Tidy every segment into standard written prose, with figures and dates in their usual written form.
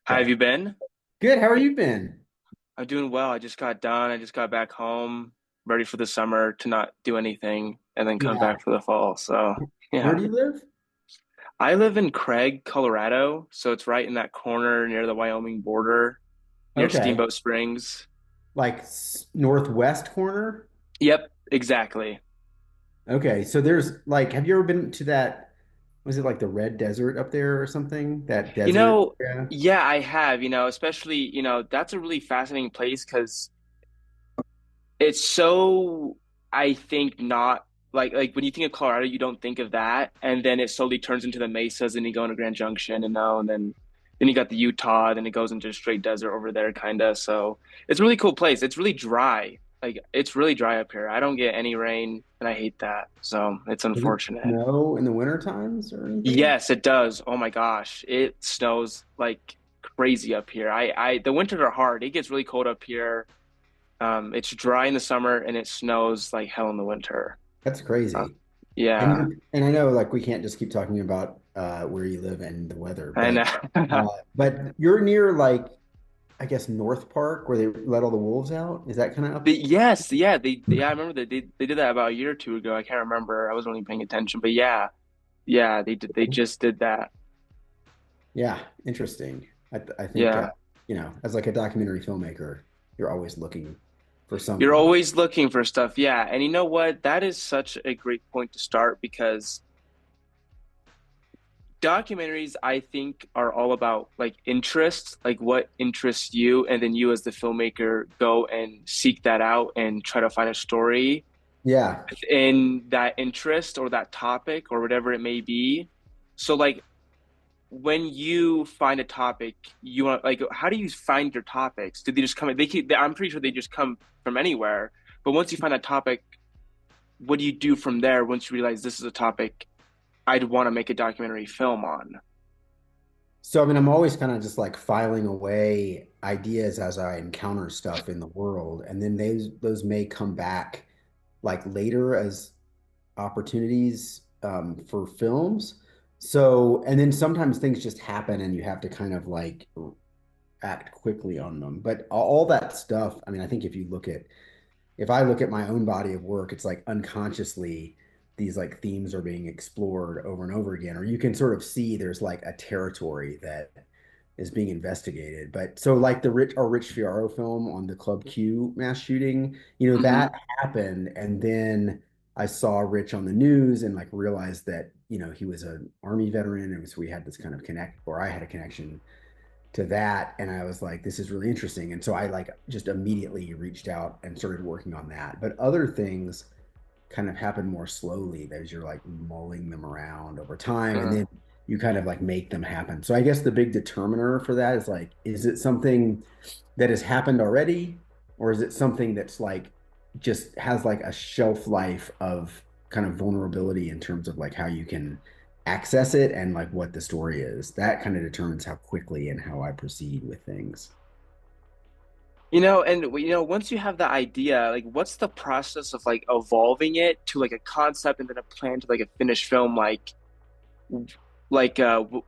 How have you been? Good. How are you been? I'm doing well. I just got done. I just got back home, ready for the summer to not do anything, and then come Yeah. back for the fall. So, Where yeah. do you live? I live in Craig, Colorado, so it's right in that corner near the Wyoming border, near Okay. Steamboat Springs. Like northwest corner? Yep, exactly. Okay. So there's like, have you ever been to that? Was it like the Red Desert up there or something? That You desert? know, Yeah. yeah, I have, especially, that's a really fascinating place because it's so, I think, not like when you think of Colorado, you don't think of that, and then it slowly turns into the mesas, and you go into Grand Junction, and then you got the Utah, then it goes into straight desert over there, kind of. So it's a really cool place. It's really dry. Like it's really dry up here. I don't get any rain, and I hate that. So it's Does it unfortunate. snow in the winter times or anything? Yes, it does. Oh my gosh, it snows like crazy up here. The winters are hard. It gets really cold up here. It's dry in the summer and it snows like hell in the winter. That's Uh, crazy. yeah, And I know like we can't just keep talking about where you live and the weather, I know. but you're near like I guess North Park where they let all the wolves out. Is that kind of up? Yes, yeah, yeah, I remember that they did that about a year or two ago. I can't remember. I wasn't really paying attention, but yeah, yeah, they just did that. Yeah, interesting. I think Yeah. as like a documentary filmmaker, you're always looking for You're something. always looking for stuff. Yeah. And you know what? That is such a great point to start because documentaries, I think, are all about like interests, like what interests you, and then you as the filmmaker go and seek that out and try to find a story Yeah. in that interest or that topic or whatever it may be. So like when you find a topic, you want like how do you find your topics? Do they just come? I'm pretty sure they just come from anywhere. But once you find a topic, what do you do from there once you realize this is a topic I'd want to make a documentary film on? So I mean, I'm always kind of just like filing away ideas as I encounter stuff in the world, and then those may come back like later as opportunities for films. So, and then sometimes things just happen and you have to kind of like act quickly on them. But all that stuff, I mean, I think if I look at my own body of work, it's like unconsciously these like themes are being explored over and over again, or you can sort of see there's like a territory that is being investigated. But so like Rich Fiaro film on the Club Q mass shooting, that Hmm. happened. And then I saw Rich on the news and like realized that, he was an army veteran. And so we had this kind of connect, or I had a connection to that, and I was like, this is really interesting. And so I like just immediately reached out and started working on that. But other things kind of happen more slowly as you're like mulling them around over time, and then you kind of like make them happen. So I guess the big determiner for that is like, is it something that has happened already, or is it something that's like just has like a shelf life of kind of vulnerability in terms of like how you can access it and like what the story is. That kind of determines how quickly and how I proceed with things. Once you have the idea, like, what's the process of like evolving it to like a concept and then a plan to like a finished film?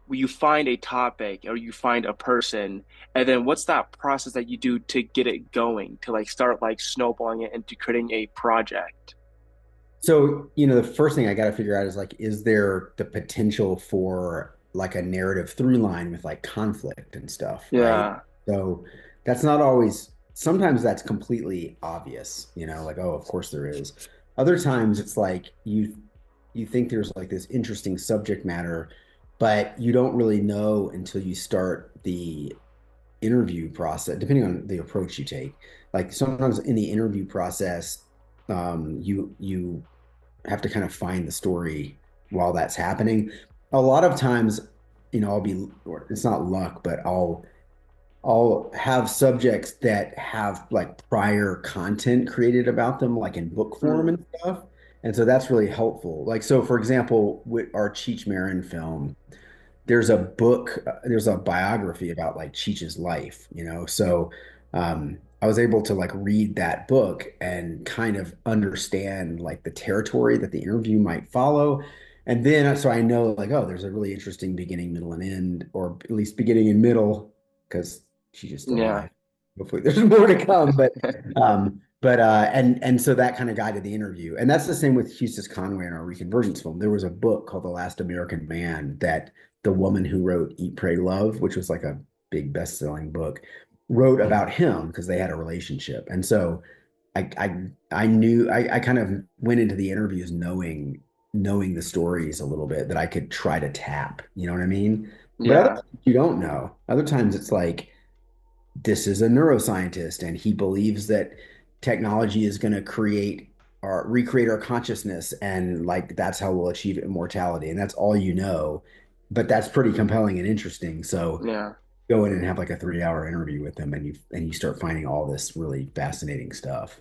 You find a topic or you find a person, and then what's that process that you do to get it going, to like start like snowballing it into creating a project? So, the first thing I got to figure out is like, is there the potential for like a narrative through line with like conflict and stuff, right? Yeah. So that's not always, sometimes that's completely obvious, like, oh, of course there is. Other times it's like you think there's like this interesting subject matter, but you don't really know until you start the interview process, depending on the approach you take. Like sometimes in the interview process, you have to kind of find the story while that's happening. A lot of times, I'll be, or it's not luck, but I'll have subjects that have like prior content created about them, like in book form Mm. and stuff. And so that's really helpful. Like, so for example, with our Cheech Marin film, there's a biography about like Cheech's life, So I was able to like read that book and kind of understand like the territory that the interview might follow. And then so I know like, oh, there's a really interesting beginning, middle, and end, or at least beginning and middle. because she's just still Yeah. alive. Hopefully, there's more to come. And so that kind of guided the interview, and that's the same with Eustace Conway in our Reconvergence film. There was a book called The Last American Man that the woman who wrote Eat, Pray, Love, which was like a big best-selling book, wrote about him because they had a relationship, and so I knew I kind of went into the interviews knowing the stories a little bit that I could try to tap. You know what I mean? But other Yeah. times you don't know. Other times it's like this is a neuroscientist and he believes that technology is going to create or recreate our consciousness and like that's how we'll achieve immortality and that's all you know. But that's pretty compelling and interesting. So Yeah. go in and have like a 3 hour interview with them and you start finding all this really fascinating stuff.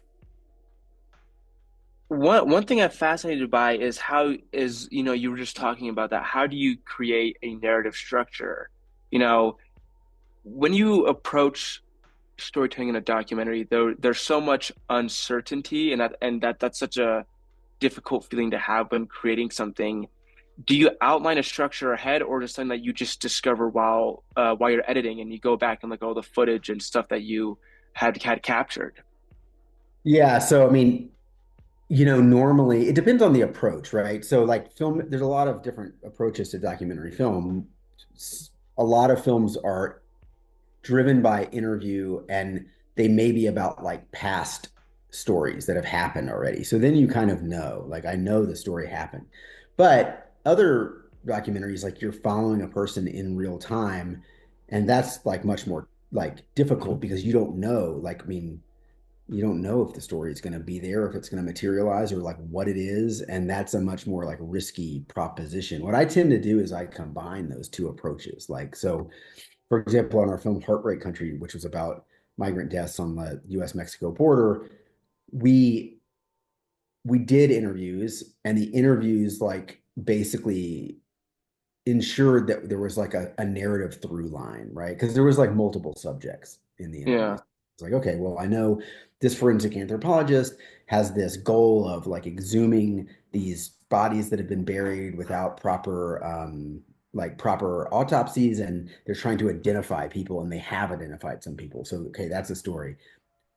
One thing I'm fascinated by is how is, you were just talking about that. How do you create a narrative structure? You know, when you approach storytelling in a documentary, there's so much uncertainty, and that's such a difficult feeling to have when creating something. Do you outline a structure ahead, or just something that you just discover while you're editing, and you go back and look at all the footage and stuff that you had captured? Yeah, so I mean, normally it depends on the approach, right? So like film, there's a lot of different approaches to documentary film. A lot of films are driven by interview and they may be about like past stories that have happened already. So then you kind of know, like I know the story happened. But other documentaries, like you're following a person in real time, and that's like much more like difficult because you don't know. Like, I mean, you don't know if the story is going to be there, if it's going to materialize, or like what it is. And that's a much more like risky proposition. What I tend to do is I combine those two approaches. Like, so for example, on our film Heartbreak Country, which was about migrant deaths on the US Mexico border, we we did interviews and the interviews like basically ensured that there was like a narrative through line, right? Because there was like multiple subjects in the interviews. Yeah, It's like, okay, well, I know this forensic anthropologist has this goal of like exhuming these bodies that have been buried without proper autopsies, and they're trying to identify people, and they have identified some people. So, okay, that's a story.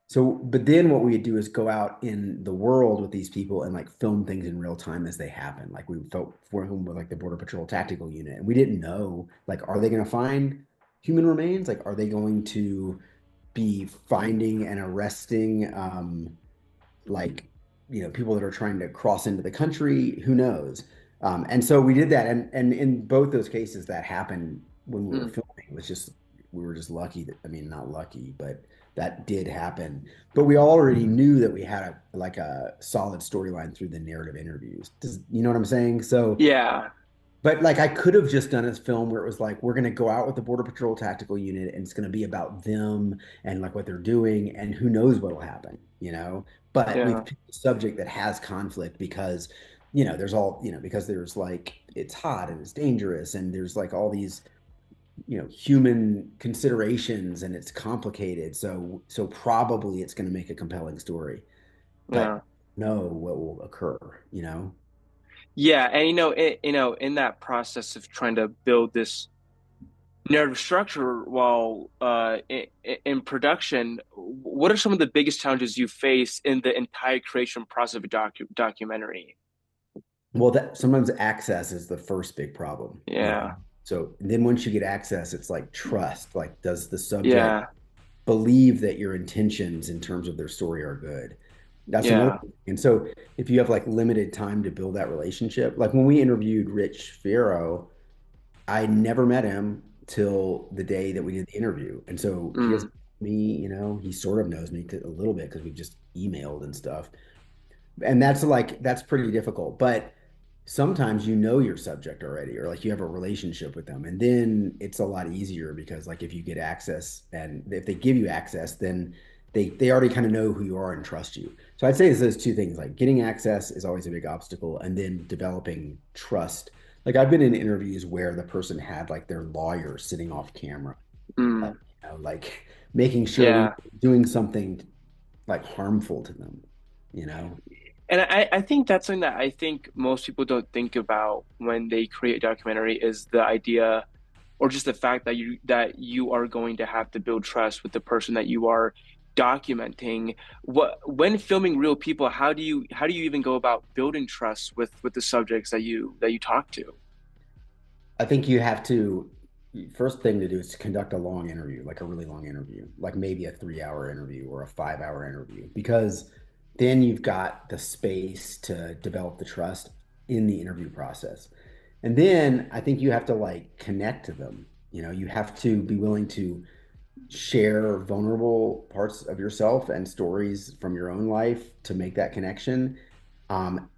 So, but then what we would do is go out in the world with these people and like film things in real time as they happen. Like we felt for them with like the Border Patrol Tactical Unit, and we didn't know like are they going to find human remains? Like are they going to be finding and arresting like people that are trying to cross into the country? Who knows? And so we did that, and in both those cases that happened when we were mm, filming. It was just we were just lucky that I mean not lucky, but that did happen. But we already knew that we had like a solid storyline through the narrative interviews. You know what I'm saying? So yeah, but like I could have just done a film where it was like we're going to go out with the Border Patrol Tactical Unit and it's going to be about them and like what they're doing and who knows what'll happen. But we've yeah, picked a subject that has conflict because there's all because there's like it's hot and it's dangerous and there's like all these human considerations and it's complicated. So probably it's going to make a compelling story, but yeah. know what will occur. Yeah, and in that process of trying to build this narrative structure while in production, what are some of the biggest challenges you face in the entire creation process of a documentary? Well, that sometimes access is the first big problem. Yeah, So then once you get access, it's like trust. Like, does the subject yeah, believe that your intentions in terms of their story are good? That's another yeah, thing. And so if you have like limited time to build that relationship, like when we interviewed Rich Fierro, I never met him till the day that we did the interview. And so he mm, doesn't know me, he sort of knows me a little bit because we've just emailed and stuff. And that's pretty difficult. But sometimes you know your subject already, or like you have a relationship with them, and then it's a lot easier because like if you get access and if they give you access, then they already kind of know who you are and trust you. So I'd say it's those two things. Like getting access is always a big obstacle, and then developing trust. Like I've been in interviews where the person had like their lawyer sitting off camera, mm, like making sure we yeah. were doing something like harmful to them. And I think that's something that I think most people don't think about when they create a documentary is the idea. or just the fact that you are going to have to build trust with the person that you are documenting. What when filming real people, how do you even go about building trust with the subjects that you talk to? I think you have to, first thing to do is to conduct a long interview, like a really long interview, like maybe a 3 hour interview or a 5 hour interview, because then you've got the space to develop the trust in the interview process. And then I think you have to like connect to them. You know, you have to be willing to share vulnerable parts of yourself and stories from your own life to make that connection. Um,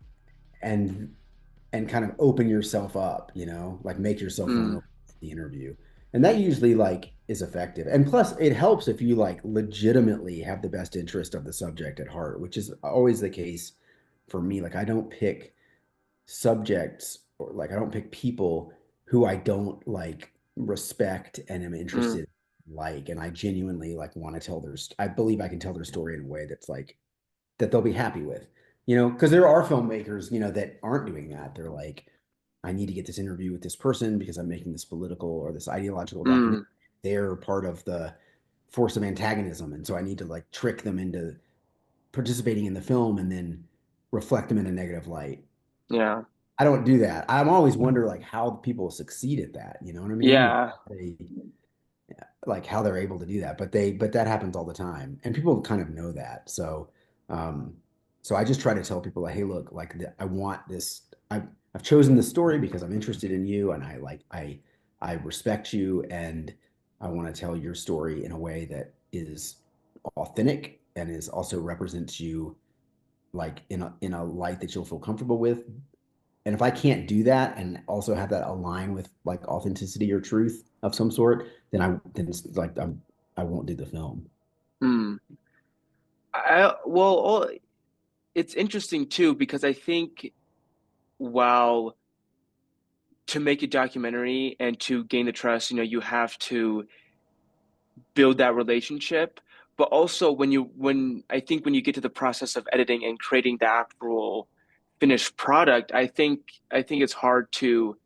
and kind of open yourself up, you know, like make yourself Mm, vulnerable in the interview. And that usually like is effective. And plus it helps if you like legitimately have the best interest of the subject at heart, which is always the case for me. Like I don't pick subjects or like I don't pick people who I don't like respect and am mm, interested like and I genuinely like want to tell I believe I can tell their story in a way that's like that they'll be happy with. You know, because there are filmmakers, you know, that aren't doing that. They're like, I need to get this interview with this person because I'm making this political or this ideological document. mm, They're part of the force of antagonism. And so I need to like trick them into participating in the film and then reflect them in a negative light. yeah. I don't do that. I'm always wonder like how people succeed at that. You know what I mean? Like Yeah. they like how they're able to do that. But that happens all the time, and people kind of know that. Um, so I just try to tell people like, hey, look, like I want this. I've chosen this story because I'm interested in you, and I respect you, and I want to tell your story in a way that is authentic and is also represents you like in a light that you'll feel comfortable with. And if I can't do that and also have that align with like authenticity or truth of some sort, then it's like I won't do the film. Mm. Well, it's interesting too because I think while to make a documentary and to gain the trust, you have to build that relationship. But also when I think when you get to the process of editing and creating the actual finished product, I think it's hard to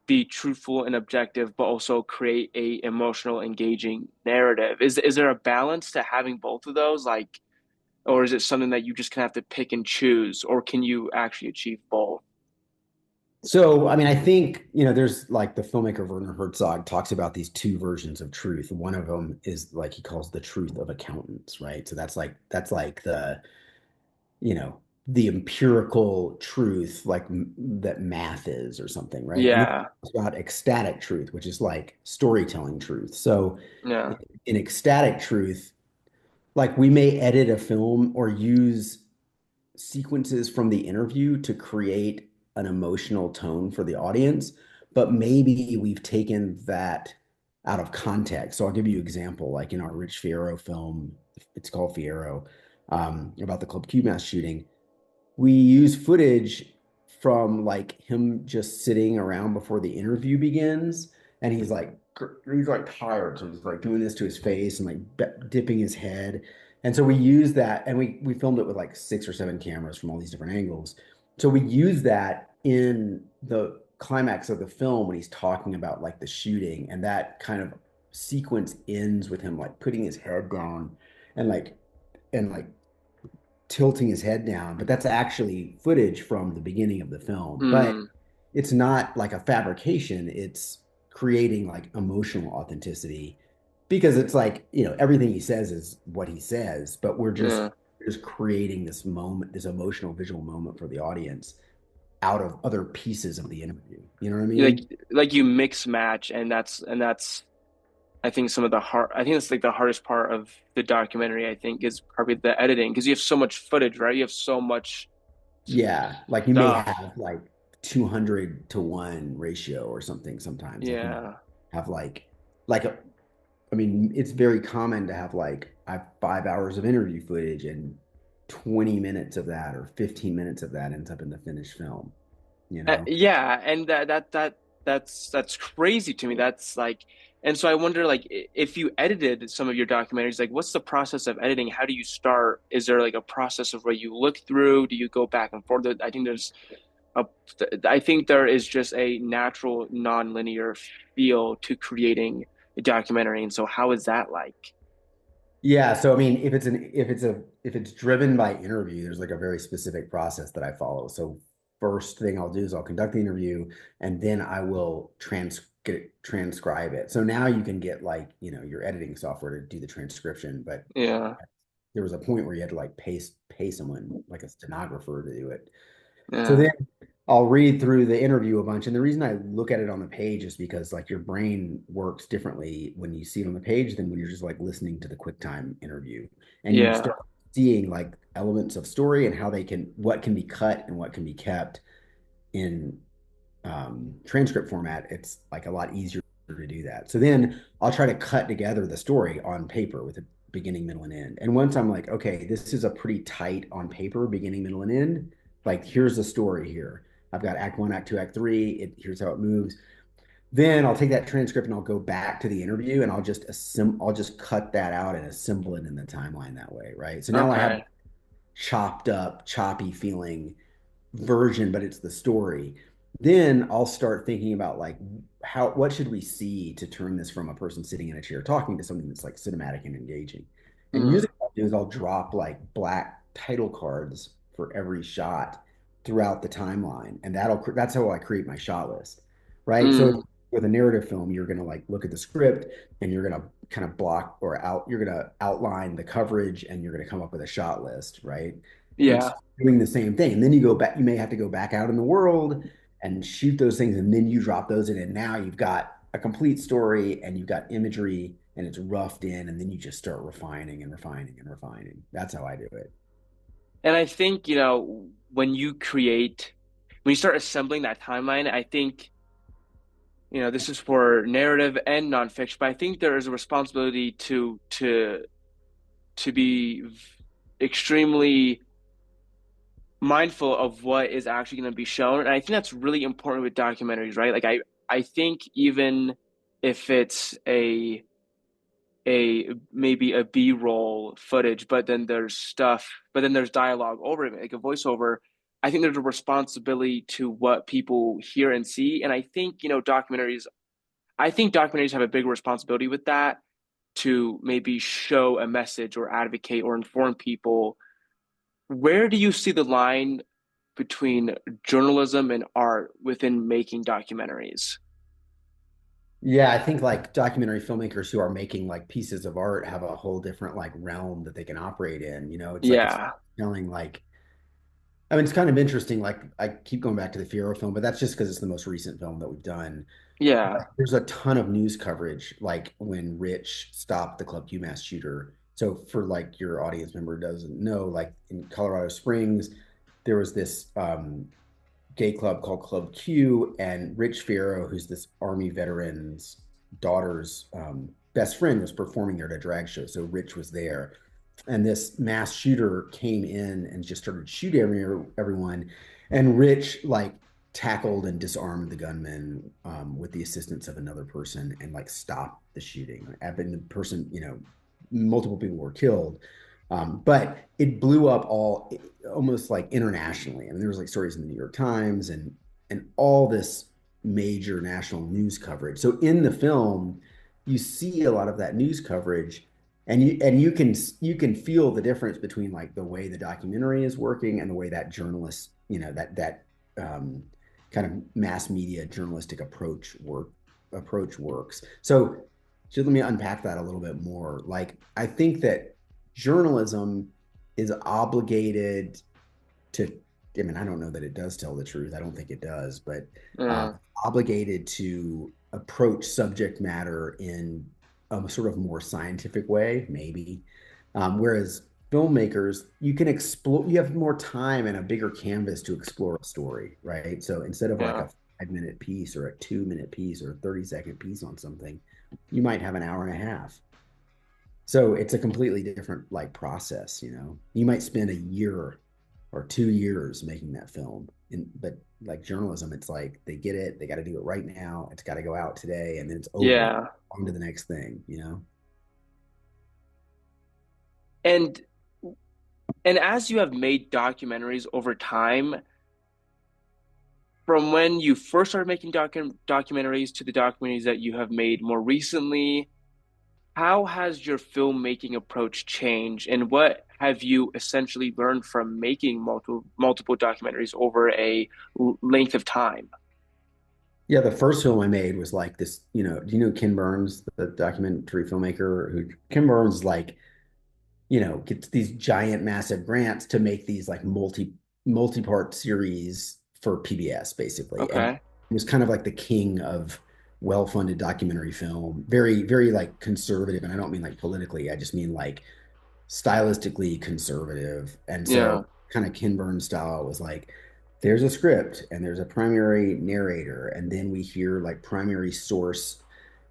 be truthful and objective, but also create a emotional, engaging narrative. Is there a balance to having both of those? Like, or is it something that you just kind of have to pick and choose, or can you actually achieve both? So, I mean, I think, you know, there's like the filmmaker Werner Herzog talks about these two versions of truth. One of them is like he calls the truth of accountants, right? So that's like the, you know, the empirical truth like that math is or something, right? And then Yeah, it's about ecstatic truth, which is like storytelling truth. So, yeah, in ecstatic truth, like we may edit a film or use sequences from the interview to create an emotional tone for the audience, but maybe we've taken that out of context. So I'll give you an example, like in our Rich Fierro film, it's called Fierro, about the Club Q mass shooting. We use footage from like him just sitting around before the interview begins, and he's like tired, so he's like doing this to his face and like dipping his head. And so we use that, and we filmed it with like 6 or 7 cameras from all these different angles. So we use that in the climax of the film when he's talking about like the shooting, and that kind of sequence ends with him like putting his head down and like tilting his head down, but that's actually footage from the beginning of the film. But mm, it's not like a fabrication, it's creating like emotional authenticity because it's like, you know, everything he says is what he says, but yeah. we're just creating this moment, this emotional visual moment for the audience out of other pieces of the interview. You know what I You mean? like you mix match, and that's I think some of the hard. I think that's like the hardest part of the documentary. I think is probably the editing because you have so much footage, right? You have so much Yeah, like you may stuff. have like 200 to 1 ratio or something sometimes. Like you might Yeah. have like a I mean, it's very common to have like I have 5 hours of interview footage and 20 minutes of that or 15 minutes of that ends up in the finished film, you know? Yeah, and that's crazy to me. That's like, and so I wonder, like, if you edited some of your documentaries, like, what's the process of editing? How do you start? Is there like a process of where you look through? Do you go back and forth? I think there's a I think there is just a natural non-linear feel to creating a documentary. And so how is that like? Yeah, so I mean, if it's driven by interview, there's like a very specific process that I follow. So first thing I'll do is I'll conduct the interview and then I will transcribe it. So now you can get like, your editing software to do the transcription, but Yeah. there was a point where you had to like pay someone like a stenographer to do it. So Yeah. then I'll read through the interview a bunch. And the reason I look at it on the page is because like your brain works differently when you see it on the page than when you're just like listening to the QuickTime interview. And you Yeah. start seeing like elements of story and what can be cut and what can be kept in transcript format. It's like a lot easier to do that. So then I'll try to cut together the story on paper with a beginning, middle, and end. And once I'm like, okay, this is a pretty tight on paper, beginning, middle, and end. Like, here's the story here. I've got act one, act two, act three. Here's how it moves. Then I'll take that transcript and I'll go back to the interview and I'll just cut that out and assemble it in the timeline that way, right? So now I have Okay. chopped up, choppy feeling version, but it's the story. Then I'll start thinking about like what should we see to turn this from a person sitting in a chair talking to something that's like cinematic and engaging. And Mm. usually what I'll do is I'll drop like black title cards for every shot throughout the timeline, and that's how I create my shot list, right? So Mm. with a narrative film, you're gonna like look at the script and you're gonna kind of block or out, you're gonna outline the coverage and you're gonna come up with a shot list, right? It's Yeah. doing the same thing. And then you go back, you may have to go back out in the world and shoot those things, and then you drop those in. And now you've got a complete story and you've got imagery and it's roughed in, and then you just start refining and refining and refining. That's how I do it. And I think, when you start assembling that timeline, I think, this is for narrative and nonfiction, but I think there is a responsibility to be extremely mindful of what is actually going to be shown. And I think that's really important with documentaries, right? Like I think even if it's a maybe a B-roll footage, but then there's dialogue over it, like a voiceover. I think there's a responsibility to what people hear and see. And I think documentaries have a big responsibility with that to maybe show a message or advocate or inform people. Where do you see the line between journalism and art within making documentaries? Yeah, I think like documentary filmmakers who are making like pieces of art have a whole different like realm that they can operate in. It's like it's Yeah, telling like I mean, it's kind of interesting. Like I keep going back to the Fiero film, but that's just because it's the most recent film that we've done. yeah, There's a ton of news coverage, like when Rich stopped the Club UMass shooter. So for like your audience member doesn't know, like in Colorado Springs, there was this gay club called Club Q, and Rich Fiero, who's this Army veteran's daughter's best friend, was performing there at a drag show. So Rich was there, and this mass shooter came in and just started shooting everyone. And Rich like tackled and disarmed the gunman with the assistance of another person and like stopped the shooting. And the person, multiple people were killed. But it blew up almost like internationally. I mean, there was like stories in the New York Times and all this major national news coverage. So in the film, you see a lot of that news coverage, and you can feel the difference between like the way the documentary is working and the way that journalist, that um, kind of mass media journalistic approach works. So just let me unpack that a little bit more. Like I think that journalism is obligated to, I mean, I don't know that it does tell the truth. I don't think it does, but mm, obligated to approach subject matter in a sort of more scientific way, maybe. Whereas filmmakers, you have more time and a bigger canvas to explore a story, right? So instead of like yeah. a 5 minute piece or a 2 minute piece or a 30-second piece on something, you might have an hour and a half. So it's a completely different like process, You might spend a year or 2 years making that film. But like journalism, it's like they get it, they got to do it right now. It's got to go out today, and then it's over. Yeah. On to the next thing. And and as you have made documentaries over time, from when you first started making documentaries to the documentaries that you have made more recently, how has your filmmaking approach changed, and what have you essentially learned from making multiple documentaries over a length of time? Yeah, the first film I made was like this, do you know Ken Burns, the documentary filmmaker who Ken Burns like, gets these giant massive grants to make these like multi-part series for PBS basically. And Okay. he was kind of like the king of well-funded documentary film, very, very like conservative. And I don't mean like politically, I just mean like stylistically conservative. And so Yeah. kind of Ken Burns style was like, there's a script and there's a primary narrator, and then we hear like primary source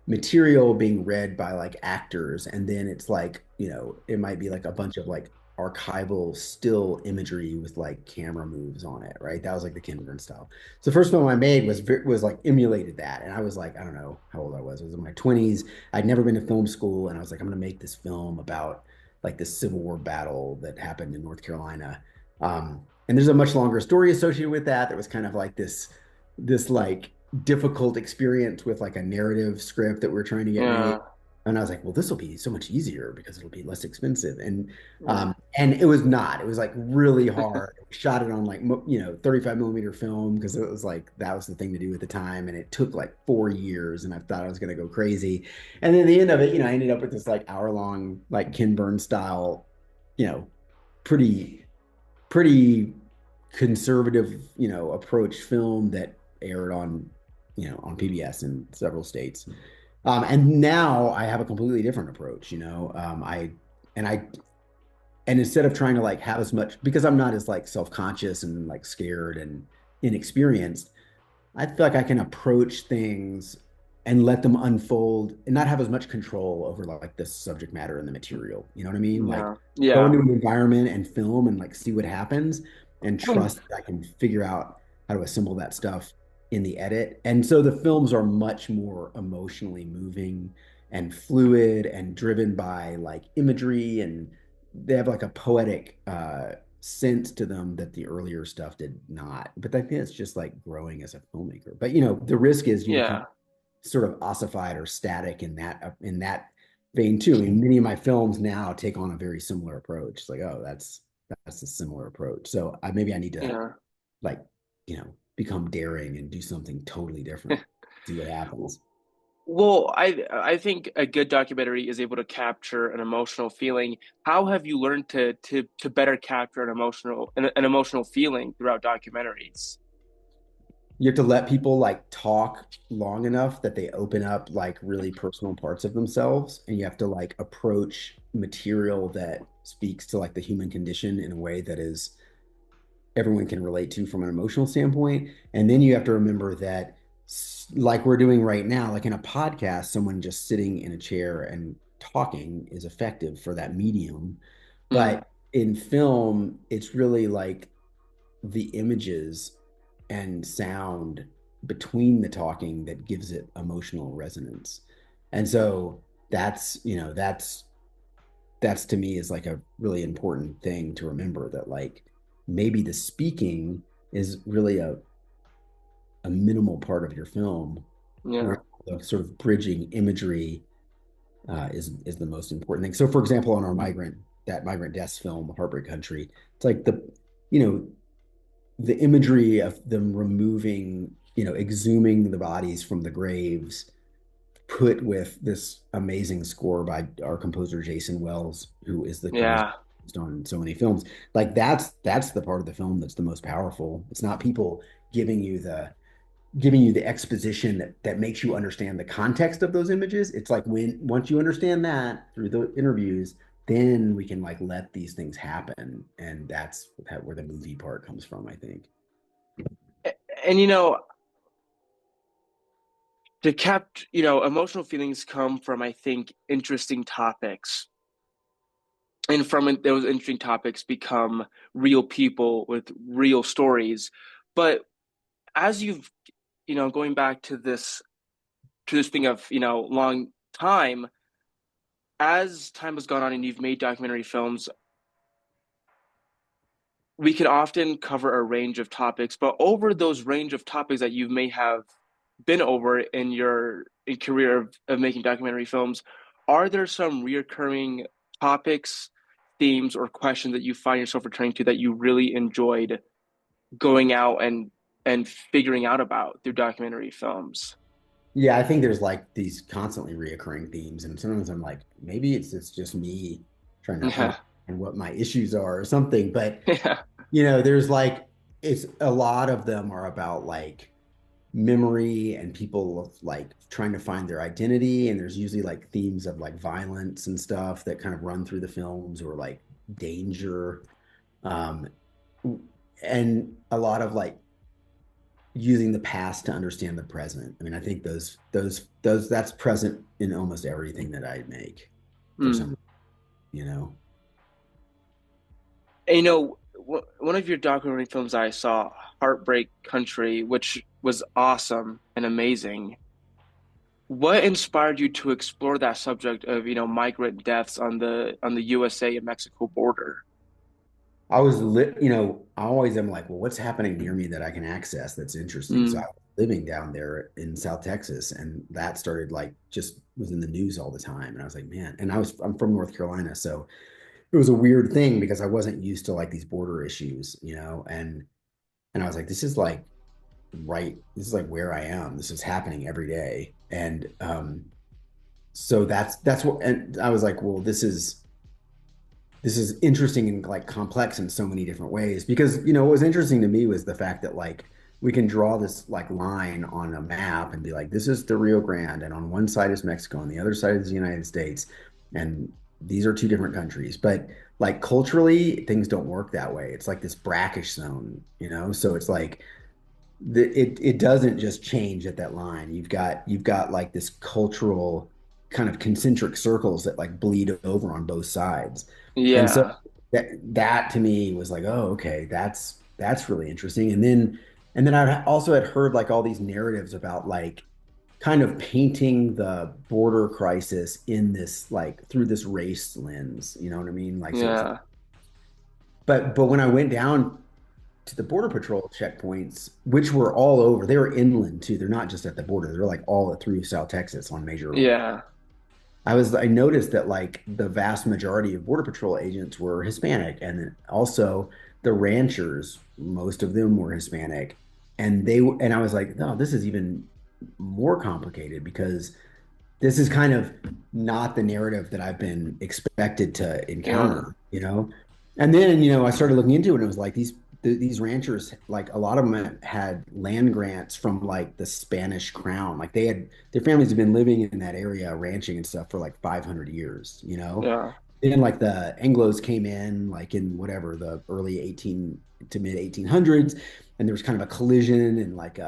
material being read by like actors, and then it's like, it might be like a bunch of like archival still imagery with like camera moves on it, right? That was like the kindergarten style. So the first film I made was like emulated that, and I was like, I don't know how old I was. I was in my 20s. I'd never been to film school, and I was like, I'm gonna make this film about like this Civil War battle that happened in North Carolina. And there's a much longer story associated with that. That was kind of like this like difficult experience with like a narrative script that we're trying to get made. Yeah. And I was like, well, this will be so much easier because it'll be less expensive. Yeah. And it was not. It was like really hard. We shot it on like 35 millimeter film because it was like that was the thing to do at the time. And it took like 4 years, and I thought I was gonna go crazy. And then at the end of it, I ended up with this like hour long, like Ken Burns style, you know, pretty pretty conservative, approach film that aired on PBS in several states. And now I have a completely different approach. And I and instead of trying to like have as much, because I'm not as like self-conscious and like scared and inexperienced, I feel like I can approach things and let them unfold and not have as much control over like the subject matter and the material. You know what I mean? Like Yeah. go Yeah. into an environment and film and like see what happens and trust that I can figure out how to assemble that stuff in the edit. And so the films are much more emotionally moving and fluid and driven by like imagery, and they have like a poetic sense to them that the earlier stuff did not. But I think it's just like growing as a filmmaker. But the risk is you become Yeah. sort of ossified or static in that vein too. I mean, many of my films now take on a very similar approach. It's like, oh, that's a similar approach. So maybe I need to Yeah. like, become daring and do something totally different. See what happens. Well, I think a good documentary is able to capture an emotional feeling. How have you learned to better capture an emotional feeling throughout documentaries? You have to let people like talk long enough that they open up like really personal parts of themselves, and you have to like approach material that speaks to like the human condition in a way that is everyone can relate to from an emotional standpoint. And then you have to remember that, like we're doing right now, like in a podcast, someone just sitting in a chair and talking is effective for that medium. Mm, But in film, it's really like the images and sound between the talking that gives it emotional resonance. And so that's to me is like a really important thing to remember, that like maybe the speaking is really a minimal part of your film, where yeah. the sort of bridging imagery is the most important thing. So for example, on our migrant deaths film, Heartbreak Country, it's like you know the imagery of them removing, exhuming the bodies from the graves, put with this amazing score by our composer Jason Wells, who is the composer Yeah. on so many films. Like that's the part of the film that's the most powerful. It's not people giving you the giving you the exposition that makes you understand the context of those images. It's like when once you understand that through the interviews, then we can like let these things happen, and that's where the movie part comes from, I think. And to emotional feelings come from, I think, interesting topics. And from those interesting topics become real people with real stories. But as you've, going back to this thing of, long time, as time has gone on and you've made documentary films, we can often cover a range of topics, but over those range of topics that you may have been over in your career of making documentary films, are there some reoccurring topics, themes, or questions that you find yourself returning to that you really enjoyed going out and figuring out about through documentary films? Yeah, I think there's like these constantly reoccurring themes, and sometimes I'm like, maybe it's just me trying to understand Yeah, what my issues are or something. But yeah, there's like it's a lot of them are about like memory and people like trying to find their identity, and there's usually like themes of like violence and stuff that kind of run through the films or like danger, um, and a lot of like using the past to understand the present. I mean, I think those that's present in almost everything that I make for mm. some, you know. And, one of your documentary films I saw, Heartbreak Country, which was awesome and amazing. What inspired you to explore that subject of, migrant deaths on the USA and Mexico border? I always am like, well, what's happening near me that I can access that's interesting? So I Mm, was living down there in South Texas, and that started like just was in the news all the time. And I was like, man, and I'm from North Carolina, so it was a weird thing because I wasn't used to like these border issues, and I was like, this is like where I am. This is happening every day. And so that's what and I was like, well, this is interesting and like complex in so many different ways because what was interesting to me was the fact that like we can draw this like line on a map and be like, this is the Rio Grande, and on one side is Mexico and the other side is the United States, and these are two different countries. But like culturally, things don't work that way. It's like this brackish zone, so it's like it doesn't just change at that line. You've got like this cultural kind of concentric circles that like bleed over on both sides. And so yeah, that to me was like, oh, okay, that's really interesting. And then I also had heard like all these narratives about like kind of painting the border crisis in this like through this race lens, you know what I mean? Like so it's like yeah, but when I went down to the border patrol checkpoints, which were all over. They were inland too. They're not just at the border. They're like all through South Texas on major. yeah, I noticed that like the vast majority of border patrol agents were Hispanic, and then also the ranchers, most of them were Hispanic, and I was like, no, this is even more complicated because this is kind of not the narrative that I've been expected to yeah, encounter. And then, I started looking into it, and it was like these ranchers, like a lot of them had land grants from like the Spanish crown. Like their families have been living in that area, ranching and stuff for like 500 years. yeah, Then like the Anglos came in like in whatever the early 18 to mid 1800s, and there was kind of a collision and like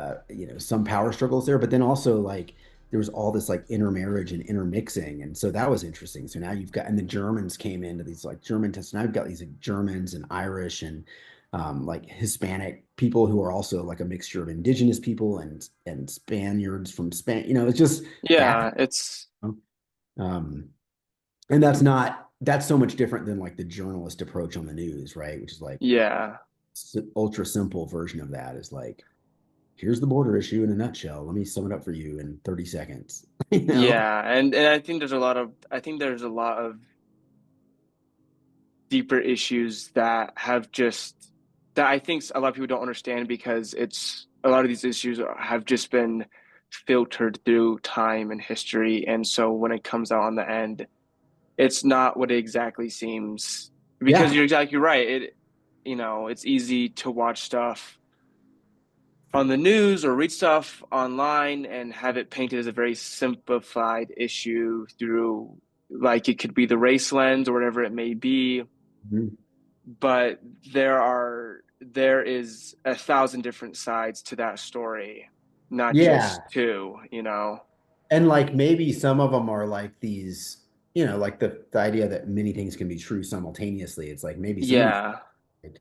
some power struggles there, but then also like there was all this like intermarriage and intermixing, and so that was interesting. So now you've got, and the Germans came into these like German tests. Now I've got these like Germans and Irish and like Hispanic people who are also like a mixture of indigenous people and Spaniards from Spain. It's just yeah. It's um, and that's so much different than like the journalist approach on the news, right? Which is like yeah, ultra simple version of that is like, here's the border issue in a nutshell. Let me sum it up for you in 30 seconds. you know? yeah, and I think there's a lot of deeper issues that I think a lot of people don't understand because it's a lot of these issues have just been filtered through time and history, and so when it comes out on the end, it's not what it exactly seems. Because Yeah. you're exactly right. It's easy to watch stuff on the news or read stuff online and have it painted as a very simplified issue through, like, it could be the race lens or whatever it may be, Mhm. but there is a thousand different sides to that story, not just Yeah. two. And like maybe some of them are like these, like the idea that many things can be true simultaneously. It's like maybe some of these Yeah, like,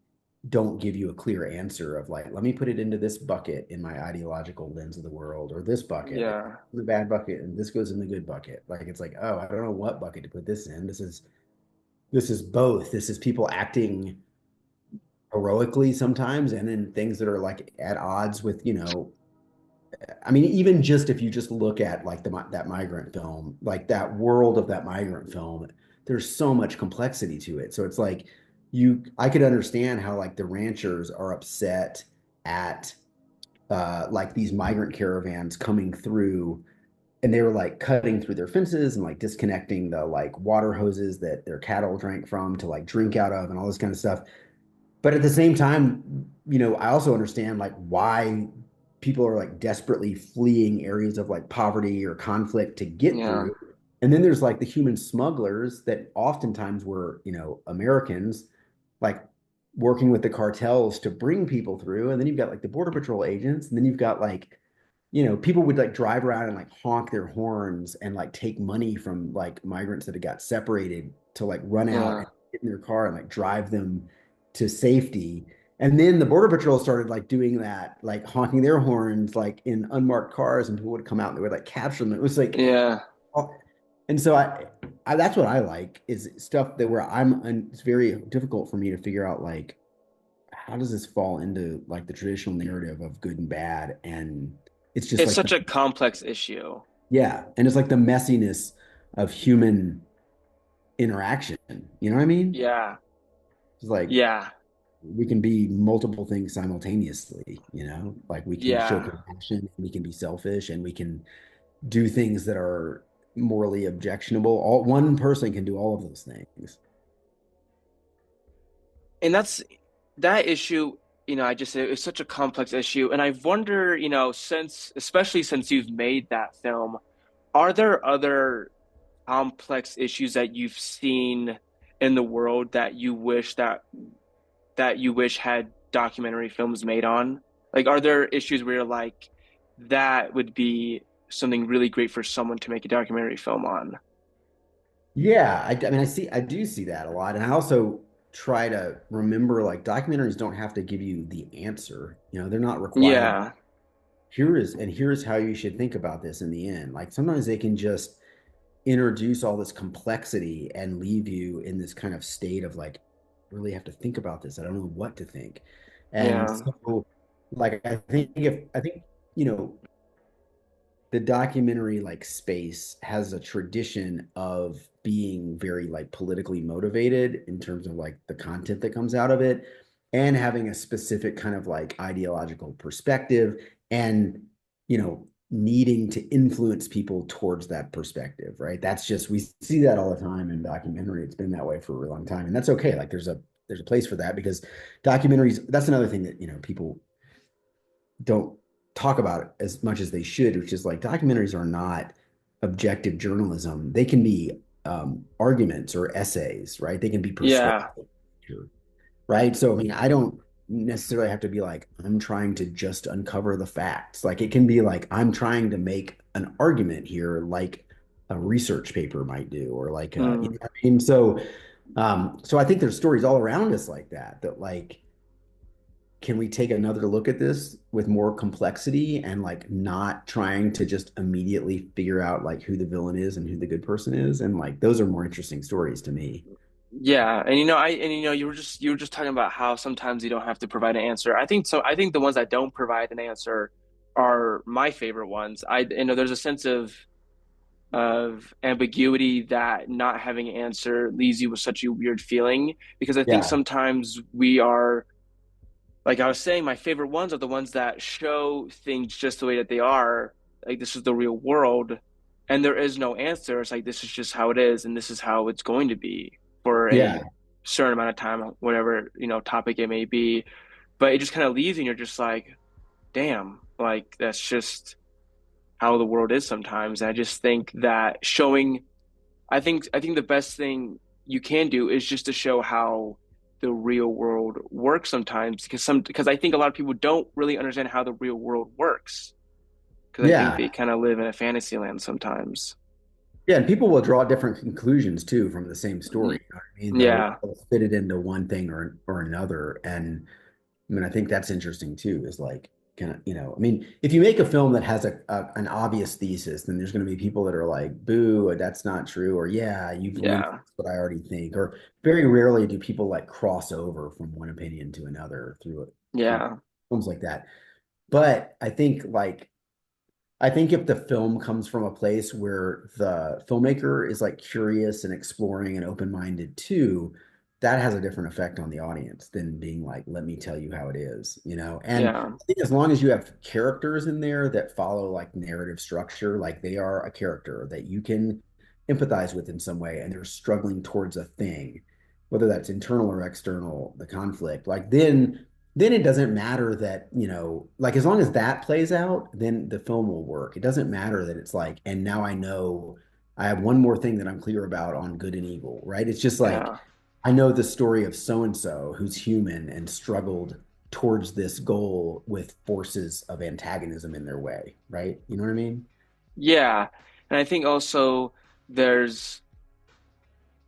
don't give you a clear answer of like, let me put it into this bucket in my ideological lens of the world, or this bucket, like yeah, the bad bucket, and this goes in the good bucket. Like it's like, oh, I don't know what bucket to put this in. This is both. This is people acting heroically sometimes, and then things that are like at odds with, I mean, even just if you just look at like that migrant film, like that world of that migrant film, there's so much complexity to it. So it's like I could understand how like the ranchers are upset at like these migrant caravans coming through, and they were like cutting through their fences and like disconnecting the like water hoses that their cattle drank from to like drink out of and all this kind of stuff. But at the same time, I also understand like why people are like desperately fleeing areas of like poverty or conflict to get Yeah. through. And then there's like the human smugglers that oftentimes were, Americans, like working with the cartels to bring people through. And then you've got like the Border Patrol agents, and then you've got like, people would like drive around and like honk their horns and like take money from like migrants that had got separated to like run out Yeah. and get in their car and like drive them to safety. And then the Border Patrol started like doing that, like honking their horns like in unmarked cars, and people would come out and they would like capture them. It was like, Yeah. oh, and so I that's what I like is stuff that where it's very difficult for me to figure out like how does this fall into like the traditional narrative of good and bad, and it's just It's like such a complex issue. yeah, and it's like the messiness of human interaction. You know what I mean? Yeah. It's like Yeah. we can be multiple things simultaneously, like we can show Yeah. compassion, we can be selfish, and we can do things that are morally objectionable. All one person can do all of those things. And that's that issue, I just said it's such a complex issue. And I wonder, especially since you've made that film, are there other complex issues that you've seen in the world that you wish had documentary films made on? Like, are there issues where you're like, that would be something really great for someone to make a documentary film on? Yeah, I mean, I do see that a lot, and I also try to remember like documentaries don't have to give you the answer. They're not required. Yeah. Here's how you should think about this in the end. Like sometimes they can just introduce all this complexity and leave you in this kind of state of like, really have to think about this. I don't know what to think. And Yeah. so like I think, you know, the documentary like space has a tradition of being very like politically motivated in terms of like the content that comes out of it, and having a specific kind of like ideological perspective, and needing to influence people towards that perspective, right? That's just, we see that all the time in documentary. It's been that way for a really long time, and that's okay. Like there's a place for that, because documentaries, that's another thing that people don't talk about it as much as they should, which is like documentaries are not objective journalism. They can be arguments or essays, right? They can be persuasive, Yeah. right? So, I mean, I don't necessarily have to be like, I'm trying to just uncover the facts. Like, it can be like, I'm trying to make an argument here, like a research paper might do, or like, you Mm. know what I mean? So I think there's stories all around us like that, that like, can we take another look at this with more complexity and like not trying to just immediately figure out like who the villain is and who the good person is? And like those are more interesting stories to me. Yeah, and you were just talking about how sometimes you don't have to provide an answer. I think so. I think the ones that don't provide an answer are my favorite ones. There's a sense of ambiguity that not having an answer leaves you with such a weird feeling, because I think Yeah. sometimes we are, like I was saying, my favorite ones are the ones that show things just the way that they are. Like, this is the real world, and there is no answer. It's like, this is just how it is, and this is how it's going to be for a Yeah. certain amount of time, whatever, topic it may be. But it just kind of leaves you, and you're just like, damn, like that's just how the world is sometimes. And I just think that I think the best thing you can do is just to show how the real world works sometimes, because I think a lot of people don't really understand how the real world works, because I think Yeah. they kind of live in a fantasy land sometimes. Yeah. And people will draw different conclusions too from the same story. You know what I mean? Yeah. They'll fit it into one thing or another. And I mean, I think that's interesting too, is like, kind of, I mean, if you make a film that has an obvious thesis, then there's going to be people that are like, boo, that's not true, or yeah, you've reinforced Yeah. what I already think, or very rarely do people like cross over from one opinion to another through Yeah. films like that. But I think if the film comes from a place where the filmmaker is like curious and exploring and open-minded too, that has a different effect on the audience than being like, let me tell you how it is, you know? And Yeah. I think as long as you have characters in there that follow like narrative structure, like they are a character that you can empathize with in some way and they're struggling towards a thing, whether that's internal or external, the conflict, like then it doesn't matter that, like as long as that plays out, then the film will work. It doesn't matter that it's like, and now I know I have one more thing that I'm clear about on good and evil, right? It's just like, Yeah. I know the story of so and so who's human and struggled towards this goal with forces of antagonism in their way, right? You know what I mean? Yeah. And I think also there's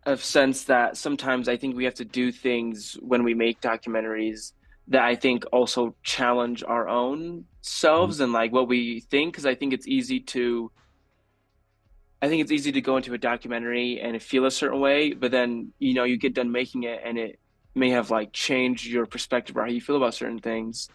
a sense that sometimes I think we have to do things when we make documentaries that I think also challenge our own Mhm. selves and like what we think, because I think it's easy to go into a documentary and feel a certain way, but then, you get done making it and it may have like changed your perspective or how you feel about certain things.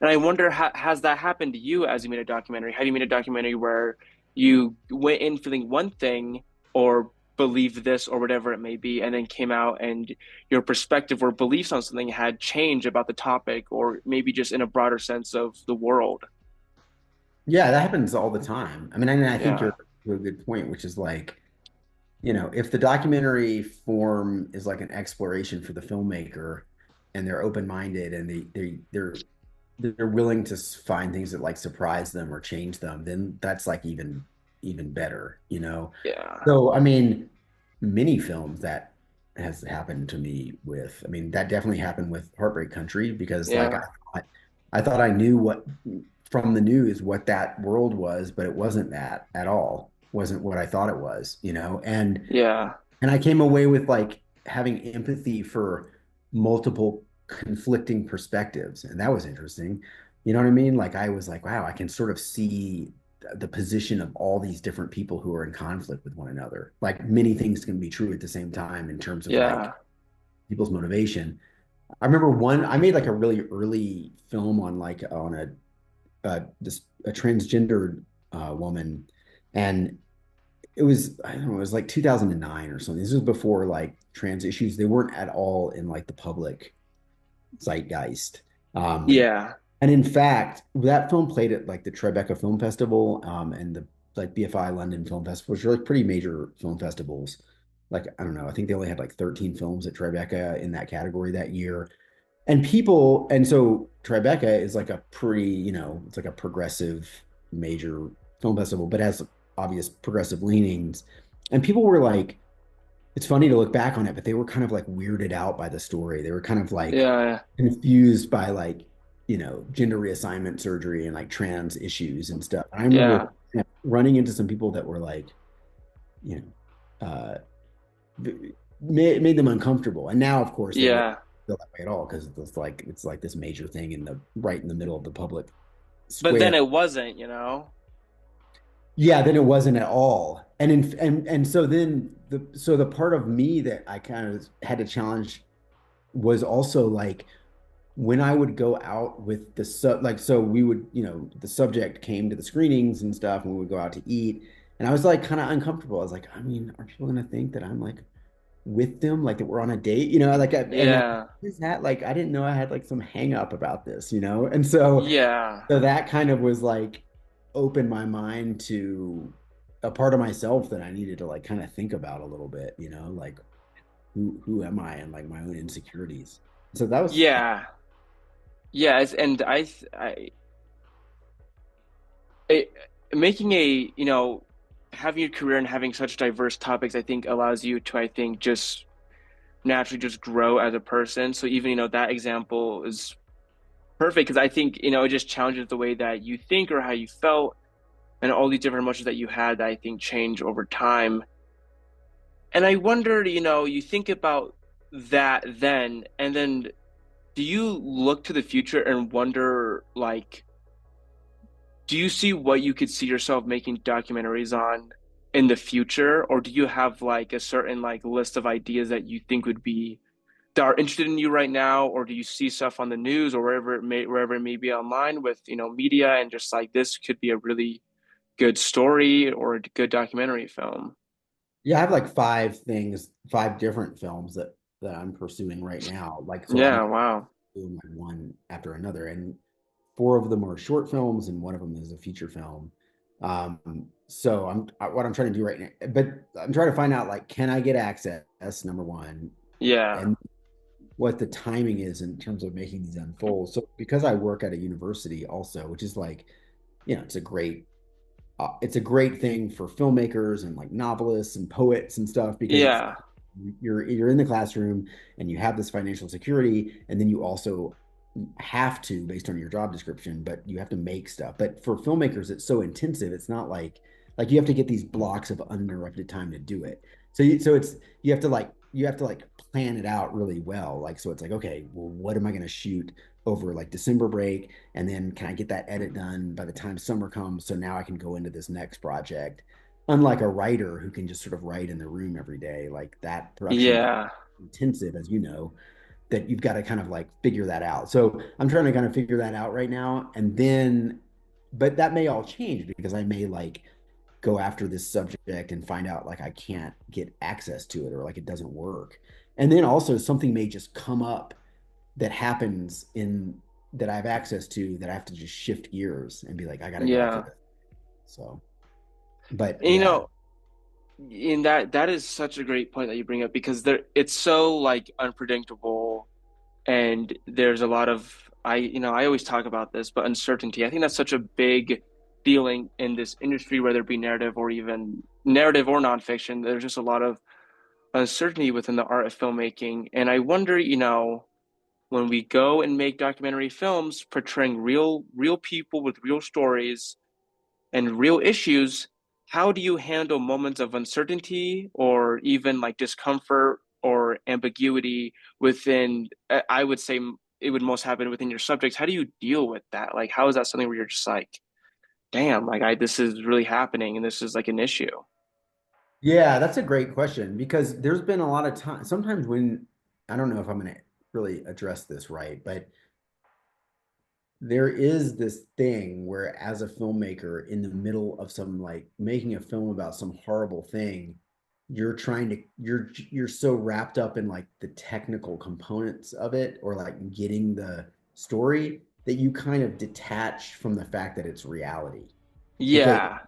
And I wonder, has that happened to you as you made a documentary? Have you made a documentary where you went in feeling one thing or believed this or whatever it may be, and then came out and your perspective or beliefs on something had changed about the topic or maybe just in a broader sense of the world? Yeah, that happens all the time. I mean, I think Yeah. you're to a good point, which is like, if the documentary form is like an exploration for the filmmaker and they're open-minded and they're willing to find things that like surprise them or change them, then that's like even better, you know? Yeah. So, I mean, many films that has happened to me with, I mean, that definitely happened with Heartbreak Country because like Yeah. I thought I knew what from the news what that world was, but it wasn't that at all. Wasn't what I thought it was, Yeah. and I came away with like having empathy for multiple conflicting perspectives, and that was interesting. You know what I mean? Like I was like, wow, I can sort of see the position of all these different people who are in conflict with one another. Like many things can be true at the same time in terms of like Yeah. people's motivation. I remember I made like a really early film on like on a transgendered woman, and it was I don't know, it was like 2009 or something. This was before like trans issues. They weren't at all in like the public zeitgeist. Um, Yeah. and in fact, that film played at like the Tribeca Film Festival, and the like BFI London Film Festival, which are like pretty major film festivals. Like, I don't know, I think they only had like 13 films at Tribeca in that category that year. And so Tribeca is like a pretty, it's like a progressive major film festival, but has obvious progressive leanings. And people were like, it's funny to look back on it, but they were kind of like weirded out by the story. They were kind of like Yeah. confused by like, gender reassignment surgery and like trans issues and stuff. And I remember Yeah. running into some people that were like, you uh, made them uncomfortable. And now, of course, they wouldn't Yeah. feel that way at all because it's like this major thing in the right in the middle of the public But square. then it wasn't. Yeah, then it wasn't at all. And so then the part of me that I kind of had to challenge was also like when I would go out with so we would, the subject came to the screenings and stuff and we would go out to eat. And I was like kind of uncomfortable. I was like, I mean, are people gonna think that I'm like with them, like that we're on a date, and Yeah. is that like I didn't know I had like some hang up about this. And so Yeah. that kind of was like opened my mind to a part of myself that I needed to like kind of think about a little bit, like who am I and like my own insecurities. So that was Yeah. Yeah. And it, making having your career and having such diverse topics, I think allows you to, I think, just naturally just grow as a person. So even, that example is perfect because I think, it just challenges the way that you think or how you felt and all these different emotions that you had that I think change over time. And I wondered, you think about that then, and then do you look to the future and wonder, like, do you see what you could see yourself making documentaries on in the future, or do you have like a certain like list of ideas that you think would be that are interested in you right now, or do you see stuff on the news or wherever it may be online with media and just like this could be a really good story or a good documentary film? Yeah, I have like five things, five different films that I'm pursuing right now. Like, so I'm Yeah, wow. doing like one after another, and four of them are short films, and one of them is a feature film. So what I'm trying to do right now, but I'm trying to find out like, can I get access? Number one, Yeah. and what the timing is in terms of making these unfold. So because I work at a university also, which is like, it's a great thing for filmmakers and like novelists and poets and stuff because it's Yeah. you're in the classroom and you have this financial security, and then you also have to, based on your job description, but you have to make stuff. But for filmmakers, it's so intensive. It's not like you have to get these blocks of uninterrupted time to do it. So it's you have to like plan it out really well. Like, so it's like, okay, well, what am I going to shoot over like December break? And then can I get that edit done by the time summer comes? So now I can go into this next project. Unlike a writer who can just sort of write in the room every day, like that production Yeah. intensive, as you know, that you've got to kind of like figure that out. So I'm trying to kind of figure that out right now. And then, but that may all change because I may like go after this subject and find out like I can't get access to it or like it doesn't work. And then also something may just come up that happens in that I have access to that I have to just shift gears and be like, I got to go after Yeah. this. So, but And, yeah, in that is such a great point that you bring up because it's so like unpredictable and there's a lot of I always talk about this, but uncertainty. I think that's such a big feeling in this industry, whether it be narrative or even narrative or nonfiction. There's just a lot of uncertainty within the art of filmmaking. And I wonder, when we go and make documentary films portraying real people with real stories and real issues, how do you handle moments of uncertainty or even like discomfort or ambiguity within, I would say it would most happen within your subjects. How do you deal with that? Like, how is that something where you're just like, damn, like this is really happening and this is like an issue? yeah, that's a great question because there's been a lot of time. Sometimes when I don't know if I'm going to really address this right, but there is this thing where as a filmmaker in the middle of some like making a film about some horrible thing, you're so wrapped up in like the technical components of it or like getting the story that you kind of detach from the fact that it's reality because Yeah.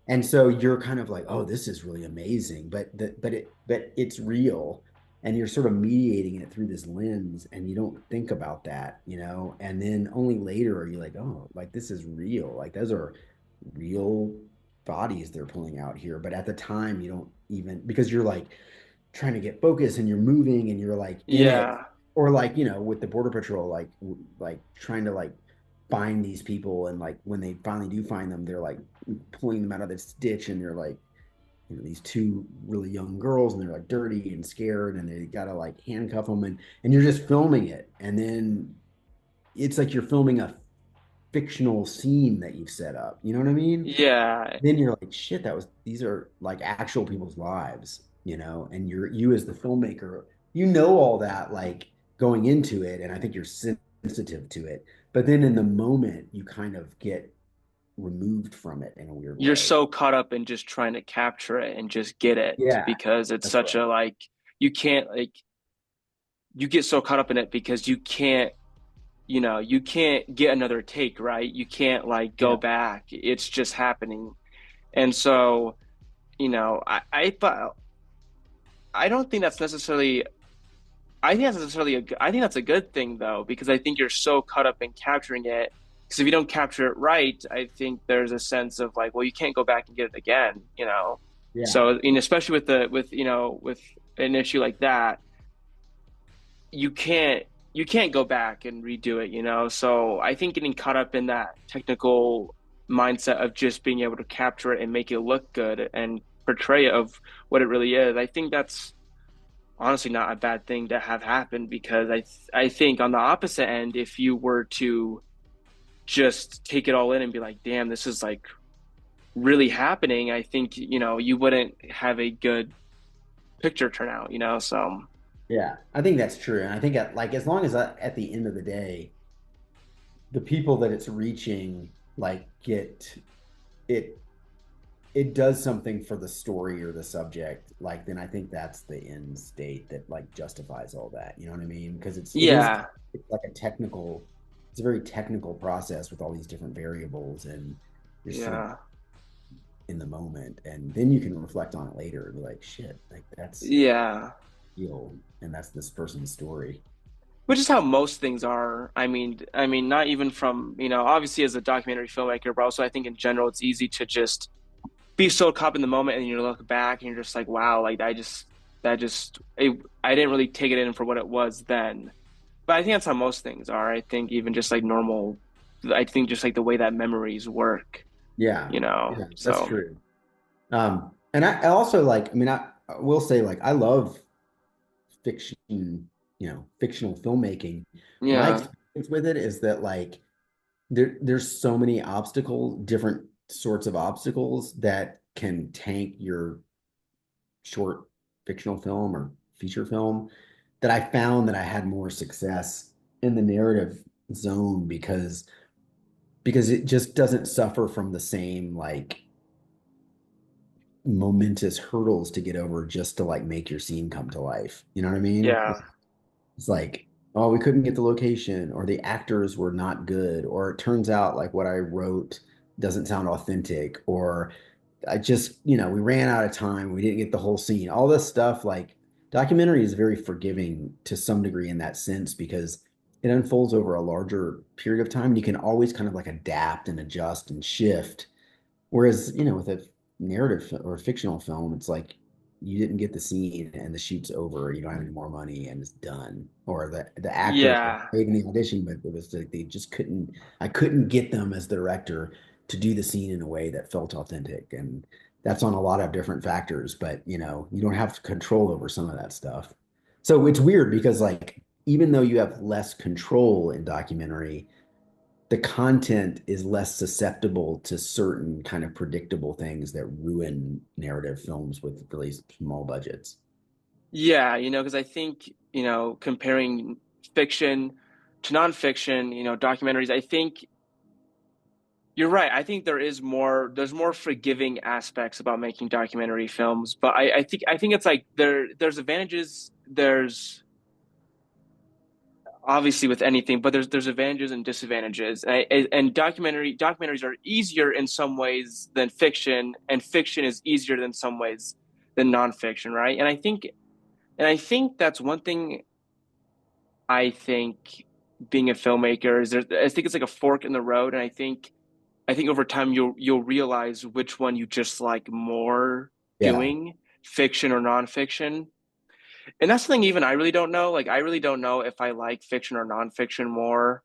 and so you're kind of like, oh, this is really amazing, but it's real, and you're sort of mediating it through this lens, and you don't think about that, and then only later are you like, oh, like this is real, like those are real bodies they're pulling out here, but at the time you don't even because you're like trying to get focus and you're moving and you're like in it, Yeah. or like with the border patrol like trying to like find these people, and like when they finally do find them they're like pulling them out of this ditch, and they're like these two really young girls, and they're like dirty and scared, and they gotta like handcuff them, and you're just filming it, and then it's like you're filming a fictional scene that you've set up, you know what I mean? Yeah. Then you're like, shit, these are like actual people's lives, and you as the filmmaker, all that like going into it, and I think you're sensitive to it. But then in the moment, you kind of get removed from it in a weird You're way. so caught up in just trying to capture it and just get it Yeah, because it's that's such right. a like you can't like you get so caught up in it because you can't get another take, right? You can't like go Yeah. back. It's just happening. And so, I don't think that's necessarily I think that's a good thing though, because I think you're so caught up in capturing it. Because if you don't capture it right, I think there's a sense of like, well, you can't go back and get it again. Yeah. So, especially with an issue like that, you can't go back and redo it. So I think getting caught up in that technical mindset of just being able to capture it and make it look good and portray it of what it really is, I think that's honestly not a bad thing to have happen because I think on the opposite end, if you were to just take it all in and be like, damn, this is like really happening, I think, you wouldn't have a good picture turnout, So Yeah, I think that's true. And I think like as long as at the end of the day, the people that it's reaching like get it it does something for the story or the subject, like then I think that's the end state that like justifies all that. You know what I mean? Because yeah, it's like it's a very technical process with all these different variables and you're sort of yeah, in the moment and then you can reflect on it later and be like, shit, like that's yeah. real and that's this person's story. Which is how most things are. I mean, not even from, obviously as a documentary filmmaker, but also I think in general it's easy to just be so caught in the moment and you look back and you're just like, wow, like I didn't really take it in for what it was then. But I think that's how most things are. I think even just like normal, I think just like the way that memories work, Yeah. Yeah, that's So true. And I also like, I mean, I will say like I love fiction, fictional filmmaking. My yeah, experience with it is that like there's so many obstacles, different sorts of obstacles that can tank your short fictional film or feature film that I found that I had more success in the narrative zone because it just doesn't suffer from the same like momentous hurdles to get over just to like make your scene come to life. You know what I mean? yeah, It's like, oh, we couldn't get the location, or the actors were not good, or it turns out like what I wrote doesn't sound authentic, or I just, we ran out of time. We didn't get the whole scene. All this stuff, like documentary is very forgiving to some degree in that sense because it unfolds over a larger period of time. And you can always kind of like adapt and adjust and shift. Whereas, with a narrative or fictional film, it's like you didn't get the scene and the shoot's over, you don't have any more money and it's done. Or the actors were yeah, great in the audition, but it was like they just I couldn't get them as the director to do the scene in a way that felt authentic. And that's on a lot of different factors, but you don't have control over some of that stuff. So it's weird because like even though you have less control in documentary, the content is less susceptible to certain kind of predictable things that ruin narrative films with really small budgets. yeah. Because I think comparing fiction to nonfiction, documentaries, I think you're right. I think there's more forgiving aspects about making documentary films, but I think it's like there's advantages, there's obviously with anything, but there's advantages and disadvantages. And documentaries are easier in some ways than fiction, and fiction is easier in some ways than nonfiction, right? And I think that's one thing I think being a filmmaker is I think it's like a fork in the road, and I think over time you'll realize which one you just like more Yeah. doing, fiction or nonfiction. And that's something even I really don't know. Like I really don't know if I like fiction or nonfiction more.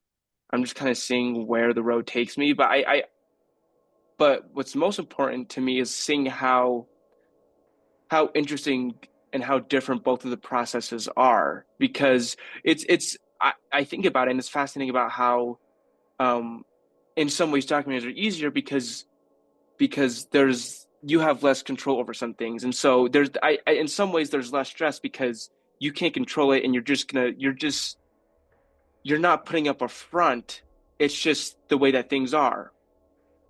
I'm just kind of seeing where the road takes me. But what's most important to me is seeing how interesting and how different both of the processes are. Because I think about it and it's fascinating about how um in some ways documentaries are easier because there's you have less control over some things, and so I in some ways there's less stress because you can't control it, and you're not putting up a front. It's just the way that things are.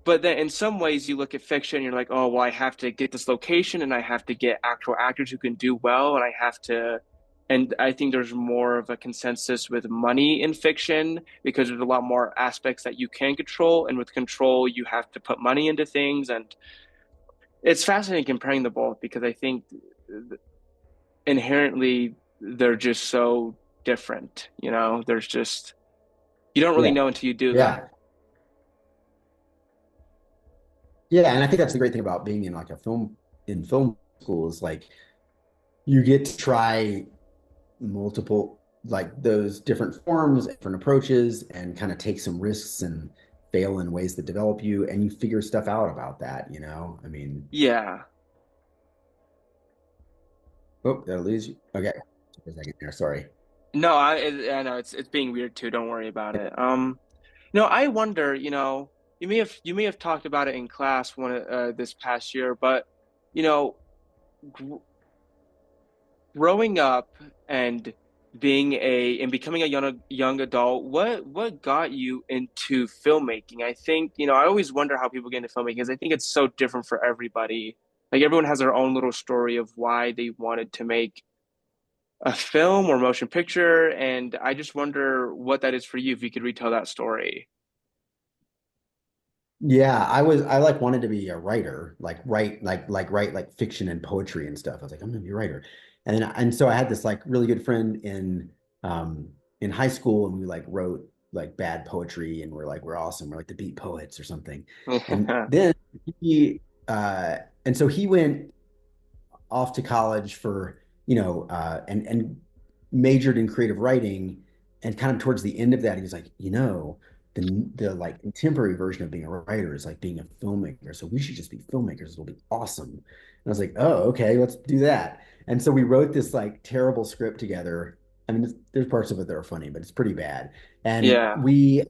But then in some ways you look at fiction, you're like, oh well, I have to get this location, and I have to get actual actors who can do well, and I have to. And I think there's more of a consensus with money in fiction because there's a lot more aspects that you can control, and with control you have to put money into things, and it's fascinating comparing the both because I think inherently they're just so different. There's just you don't really Yeah. know until you do them. Yeah. Yeah. And I think that's the great thing about being in like in film school is like you get to try multiple, like those different forms, different approaches, and kind of take some risks and fail in ways that develop you. And you figure stuff out about that. I mean, Yeah. oh, did I lose you? Okay. For a second there. Sorry. No, I know it's being weird too. Don't worry about it. I wonder, you may have talked about it in class this past year, but you know, gr growing up and becoming a young adult, what got you into filmmaking? I think, I always wonder how people get into filmmaking because I think it's so different for everybody. Like everyone has their own little story of why they wanted to make a film or motion picture, and I just wonder what that is for you if you could retell that story. Yeah, I like wanted to be a writer, like write like fiction and poetry and stuff. I was like, I'm gonna be a writer. And so I had this like really good friend in high school, and we like wrote like bad poetry, and we're awesome. We're like the beat poets or something. And then he and so he went off to college for, and majored in creative writing. And kind of towards the end of that, he was like, the like contemporary version of being a writer is like being a filmmaker. So we should just be filmmakers. It'll be awesome. And I was like, oh, okay, let's do that. And so we wrote this like terrible script together. I mean, there's parts of it that are funny, but it's pretty bad. And Yeah. we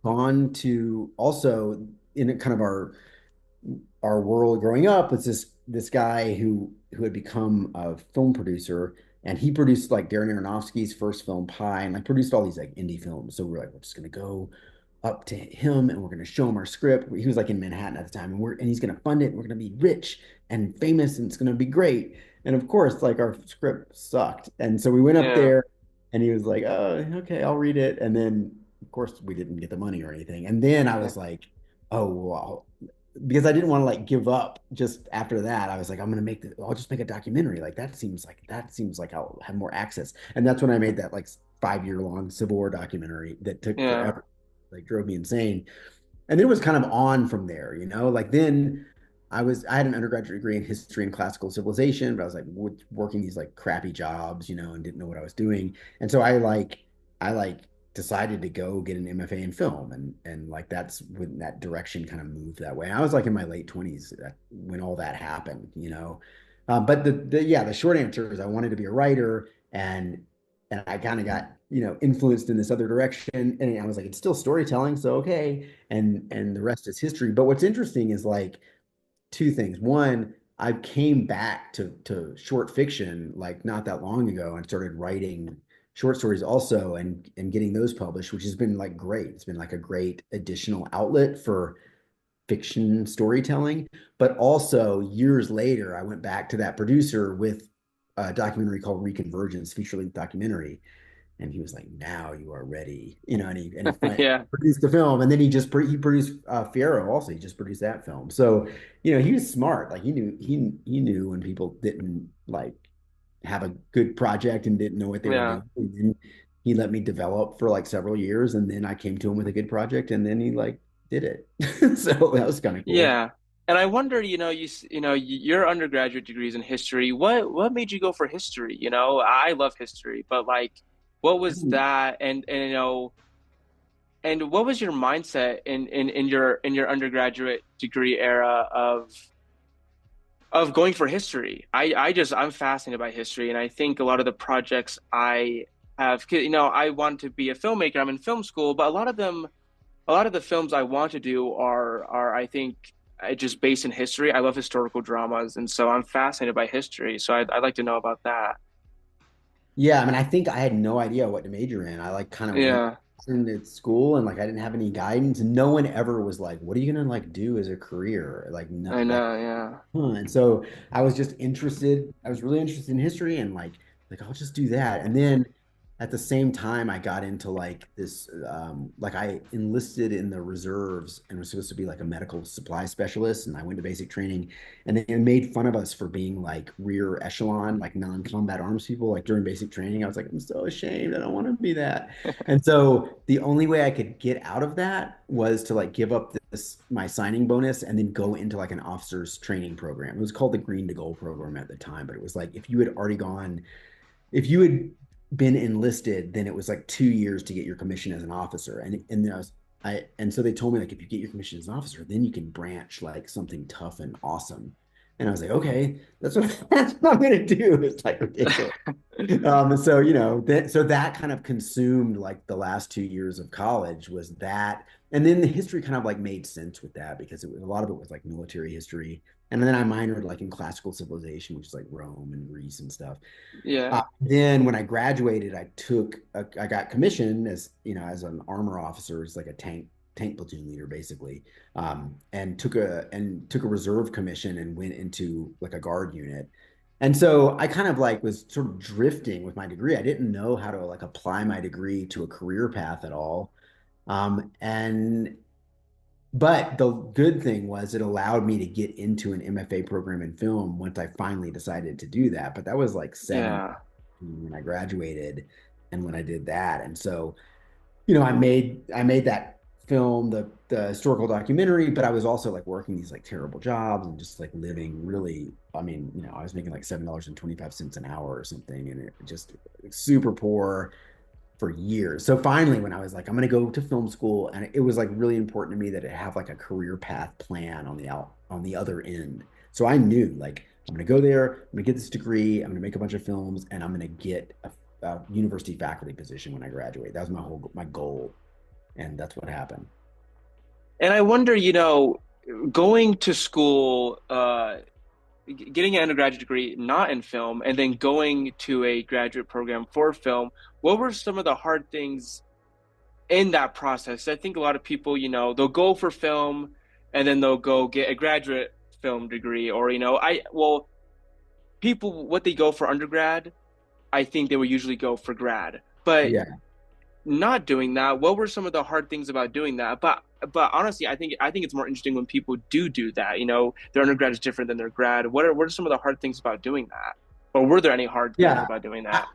gone to also in kind of our world growing up was this guy who had become a film producer, and he produced like Darren Aronofsky's first film Pi, and like produced all these like indie films. So we are like, we're just gonna go up to him and we're gonna show him our script. He was like in Manhattan at the time, and he's gonna fund it, and we're gonna be rich and famous, and it's gonna be great. And of course, like our script sucked. And so we went up Yeah. there, and he was like, oh, okay, I'll read it. And then of course we didn't get the money or anything. And then I Yeah. was like, oh wow, because I didn't want to like give up just after that. I was like, I'll just make a documentary. That seems like I'll have more access. And that's when I made that like 5 year long Civil War documentary that took Yeah. forever, like drove me insane. And it was kind of on from there, like then I had an undergraduate degree in history and classical civilization, but I was like working these like crappy jobs, and didn't know what I was doing. And so I like decided to go get an MFA in film, and like that's when that direction kind of moved that way. I was like in my late 20s when all that happened. But the short answer is I wanted to be a writer, and I kind of got influenced in this other direction, and I was like, it's still storytelling, so okay. And the rest is history. But what's interesting is like two things. One, I came back to short fiction like not that long ago and started writing short stories also, and getting those published, which has been like great. It's been like a great additional outlet for fiction storytelling. But also years later, I went back to that producer with a documentary called Reconvergence, feature-length documentary, and he was like, "Now you are ready," and he Yeah. produced the film, and then he produced Fierro also. He just produced that film, so he was smart. Like he knew when people didn't like have a good project and didn't know what they were Yeah. doing. And then he let me develop for like several years, and then I came to him with a good project, and then he like did it. So that was kind of cool. Yeah. And I wonder, your undergraduate degrees in history, what made you go for history? I love history, but like what was that and what was your mindset in your undergraduate degree era of going for history? I'm fascinated by history, and I think a lot of the projects I have, 'cause, I want to be a filmmaker. I'm in film school, but a lot of the films I want to do are I think just based in history. I love historical dramas, and so I'm fascinated by history. So I'd like to know about that. Yeah, I mean, I think I had no idea what to major in. I like kind of went Yeah, into school, and like I didn't have any guidance, and no one ever was like, "What are you gonna like do as a career?" Like, no, I like, know. Yeah, and so I was just interested. I was really interested in history, and like I'll just do that. And then at the same time, I got into like this, like I enlisted in the reserves and was supposed to be like a medical supply specialist. And I went to basic training, and they made fun of us for being like rear echelon, like non-combat arms people. Like during basic training, I was like, I'm so ashamed. I don't want to be that. And so the only way I could get out of that was to like give up this my signing bonus and then go into like an officer's training program. It was called the Green to Gold program at the time, but it was like if you had been enlisted, then it was like 2 years to get your commission as an officer. And so they told me like if you get your commission as an officer, then you can branch like something tough and awesome. And I was like, okay, that's what I'm gonna do. It's like ridiculous. So that kind of consumed like the last 2 years of college was that. and then the history kind of like made sense with that because a lot of it was like military history. And then I minored like in classical civilization, which is like Rome and Greece and stuff. Yeah. Then when I graduated, I got commissioned as as an armor officer, as like a tank platoon leader basically, and took a reserve commission and went into like a guard unit. And so I kind of like was sort of drifting with my degree. I didn't know how to like apply my degree to a career path at all. And but the good thing was it allowed me to get into an MFA program in film once I finally decided to do that. But that was like Yeah. when I graduated and when I did that. And so, I made that film, the historical documentary, but I was also like working these like terrible jobs and just like living really, I mean, I was making like $7.25 an hour or something, and it just super poor for years. So finally, when I was like, I'm going to go to film school, and it was like really important to me that it have like a career path plan on the other end. So I knew like I'm going to go there, I'm going to get this degree, I'm going to make a bunch of films, and I'm going to get a university faculty position when I graduate. That was my goal, and that's what happened. And I wonder, going to school, getting an undergraduate degree not in film, and then going to a graduate program for film, what were some of the hard things in that process? I think a lot of people, they'll go for film and then they'll go get a graduate film degree, or, people, what they go for undergrad, I think they would usually go for grad. But Yeah. not doing that, what were some of the hard things about doing that? But honestly, I think it's more interesting when people do that. Their undergrad is different than their grad. What are some of the hard things about doing that? Or were there any hard things Yeah. about doing I, that?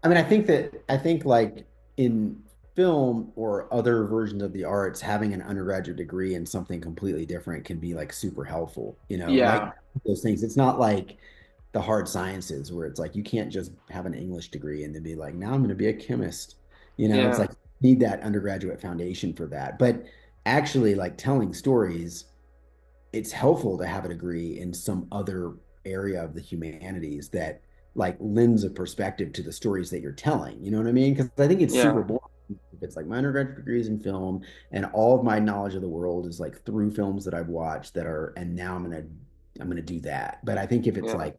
I mean, I think like in film or other versions of the arts, having an undergraduate degree in something completely different can be like super helpful, like Yeah, those things. It's not like the hard sciences where it's like you can't just have an English degree and then be like, now I'm going to be a chemist. It's yeah, like you need that undergraduate foundation for that. But actually, like telling stories, it's helpful to have a degree in some other area of the humanities that like lends a perspective to the stories that you're telling. You know what I mean? Because I think it's super yeah, boring if it's like my undergraduate degree is in film and all of my knowledge of the world is like through films that I've watched that are, and now I'm gonna do that. But I think if it's yeah, like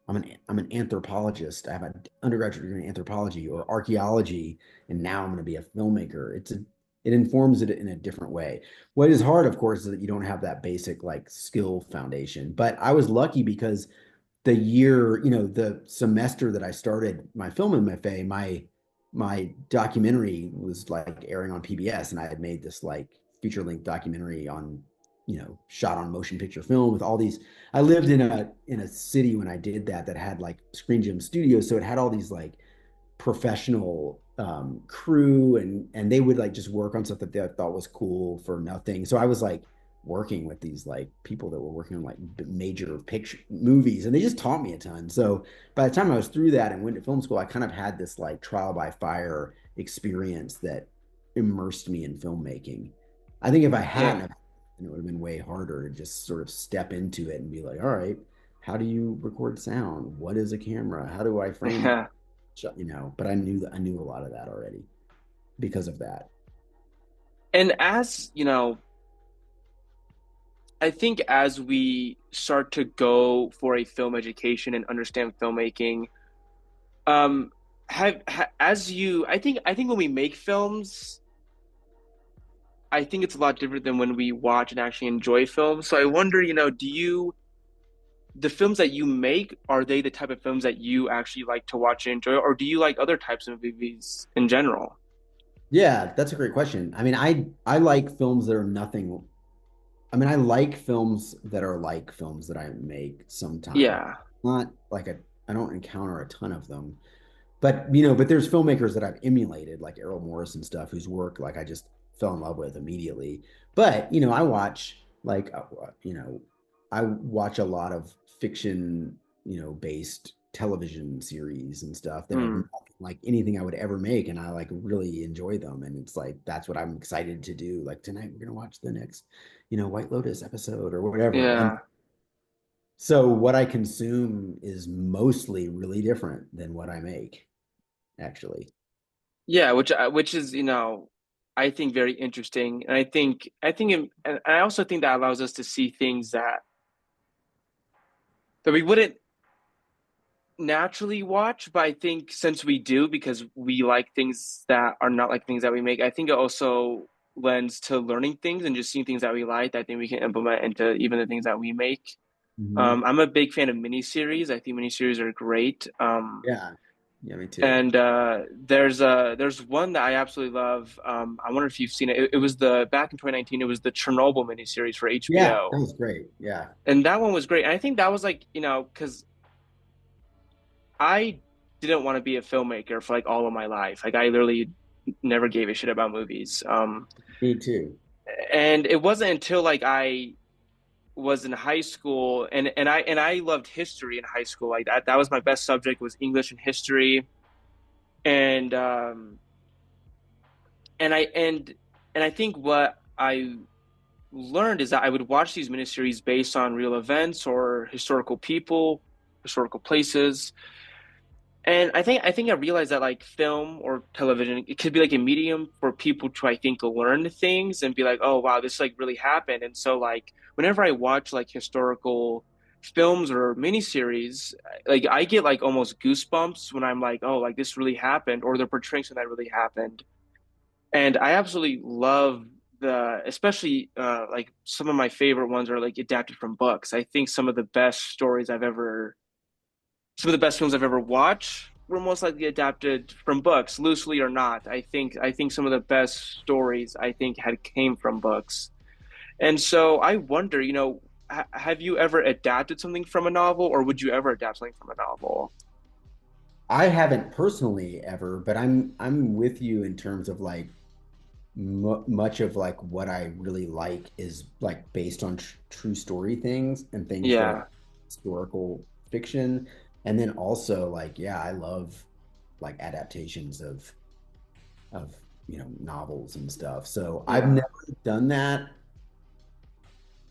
I'm an anthropologist, I have an undergraduate degree in anthropology or archaeology, and now I'm gonna be a filmmaker. It informs it in a different way. What is hard, of course, is that you don't have that basic like skill foundation. But I was lucky because the semester that I started my film MFA, my documentary was like airing on PBS, and I had made this like feature length documentary on, shot on motion picture film with all these. I lived in a city when I did that had like Screen Gym Studios, so it had all these like professional crew, and they would like just work on stuff that they thought was cool for nothing. So I was like working with these like people that were working on like major picture movies, and they just taught me a ton. So by the time I was through that and went to film school, I kind of had this like trial by fire experience that immersed me in filmmaking. I think if I hadn't yeah, have, it would have been way harder to just sort of step into it and be like, all right, how do you record sound? What is a camera? How do I frame it? yeah. But I knew a lot of that already because of that. And as I think as we start to go for a film education and understand filmmaking, um, as you, I think when we make films, I think it's a lot different than when we watch and actually enjoy films. So I wonder, the films that you make, are they the type of films that you actually like to watch and enjoy, or do you like other types of movies in general? Yeah, that's a great question. I mean, I like films that are nothing. I mean, I like films that are like films that I make sometimes. Yeah, Not like I don't encounter a ton of them. But there's filmmakers that I've emulated, like Errol Morris and stuff, whose work like I just fell in love with immediately. But I watch like I watch a lot of fiction, based television series and stuff that are mm, not like anything I would ever make, and I like really enjoy them. And it's like that's what I'm excited to do. Like tonight, we're gonna watch the next, White Lotus episode or whatever. And yeah, so what I consume is mostly really different than what I make, actually. yeah. Which is, I think very interesting, and and I also think that allows us to see things that we wouldn't naturally watch, but I think since we do, because we like things that are not like things that we make, I think it also lends to learning things and just seeing things that we like that I think we can implement into even the things that we make. Hmm. I'm a big fan of miniseries. I think miniseries are great. Yeah. Yeah, me too. And there's one that I absolutely love. I wonder if you've seen it. It was the back in 2019. It was the Chernobyl miniseries for Yeah, that HBO, was great. Yeah. and that one was great. And I think that was like because I didn't want to be a filmmaker for like all of my life. Like I literally never gave a shit about movies. Me too. And it wasn't until like I was in high school and I loved history in high school. Like that was my best subject was English and history. And and I and and I think what I learned is that I would watch these miniseries based on real events or historical people, historical places. And I think I realized that like film or television, it could be like a medium for people to I think learn things and be like, oh wow, this like really happened. And so like whenever I watch like historical films or miniseries, like I get like almost goosebumps when I'm like, oh, like this really happened, or they're portraying something that really happened. And I absolutely love especially like some of my favorite ones are like adapted from books. I think some of the best films I've ever watched were most likely adapted from books, loosely or not. I think some of the best stories I think had came from books. And so I wonder, have you ever adapted something from a novel, or would you ever adapt something from a novel? I haven't personally ever, but I'm with you in terms of like much of like what I really like is like based on true story things and things that are Yeah, historical fiction. And then also like, yeah, I love like adaptations of novels and stuff. So yeah, done that.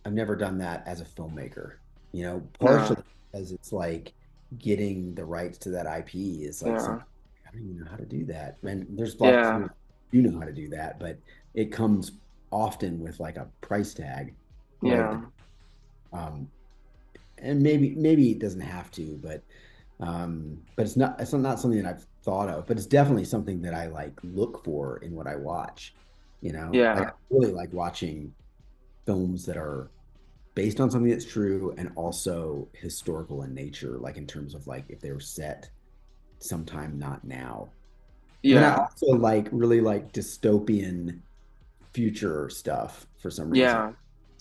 I've never done that as a filmmaker, no, partially because it's like getting the rights to that IP is like yeah, something I don't even know how to do that. And there's lots of yeah, people who do know how to do that, but it comes often with like a price tag right at the yeah, um and maybe it doesn't have to, but it's not something that I've thought of, but it's definitely something that I like look for in what I watch, Like I yeah, really like watching films that are based on something that's true and also historical in nature, like in terms of like if they were set sometime not now. And then I yeah, also really like dystopian future stuff for some reason. yeah,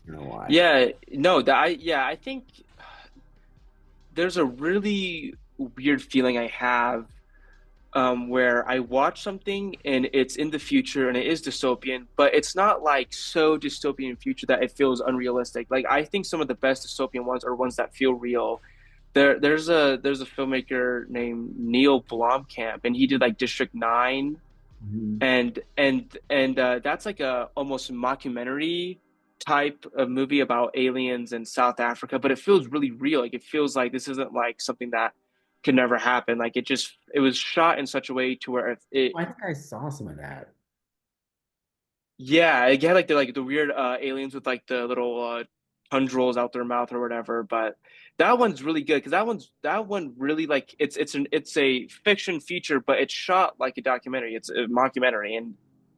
I don't know why. yeah. No, that I think there's a really weird feeling I have where I watch something and it's in the future and it is dystopian, but it's not like so dystopian future that it feels unrealistic. Like I think some of the best dystopian ones are ones that feel real. There's a filmmaker named Neil Blomkamp, and he did like District 9, Mhm. and that's like a almost mockumentary type of movie about aliens in South Africa, but it feels really real. Like it feels like this isn't like something that could never happen. Like it was shot in such a way to where I think I saw some of that. yeah, it had like the weird aliens with like the little tendrils out their mouth or whatever. But that one's really good because that one really like it's a fiction feature, but it's shot like a documentary. It's a mockumentary, and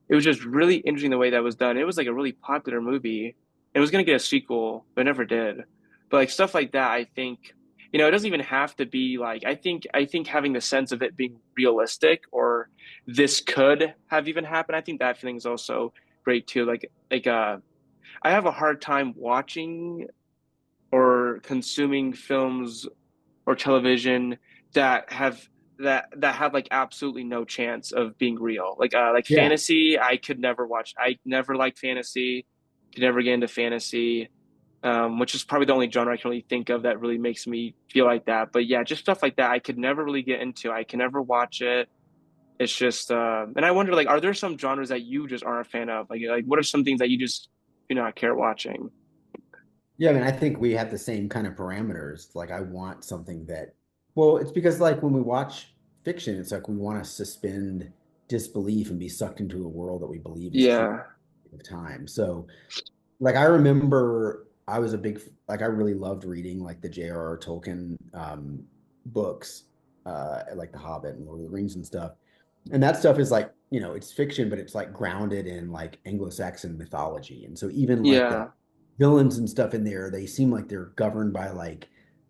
it was just really interesting the way that was done. It was like a really popular movie. It was gonna get a sequel, but it never did. But like stuff like that, I think it doesn't even have to be like I think having the sense of it being realistic or this could have even happened. I think that feeling is also great too. I have a hard time watching or consuming films or television that have that have like absolutely no chance of being real. Like Yeah. fantasy, I could never watch. I never liked fantasy. Could never get into fantasy. Which is probably the only genre I can really think of that really makes me feel like that. But yeah, just stuff like that I could never really get into. I can never watch it. It's just, and I wonder, like, are there some genres that you just aren't a fan of? Like, what are some things that you just do not care watching? Yeah, I mean, I think we have the same kind of parameters. Like I want something that, well, it's because like when we watch fiction, it's like we want to suspend disbelief and be sucked into a world that we believe is true Yeah. of time. So like I remember I was a big like I really loved reading like the J.R.R. Tolkien books, like The Hobbit and Lord of the Rings and stuff. And that stuff is like, it's fiction, but it's like grounded in like Anglo-Saxon mythology. And so even like the Yeah. villains and stuff in there, they seem like they're governed by like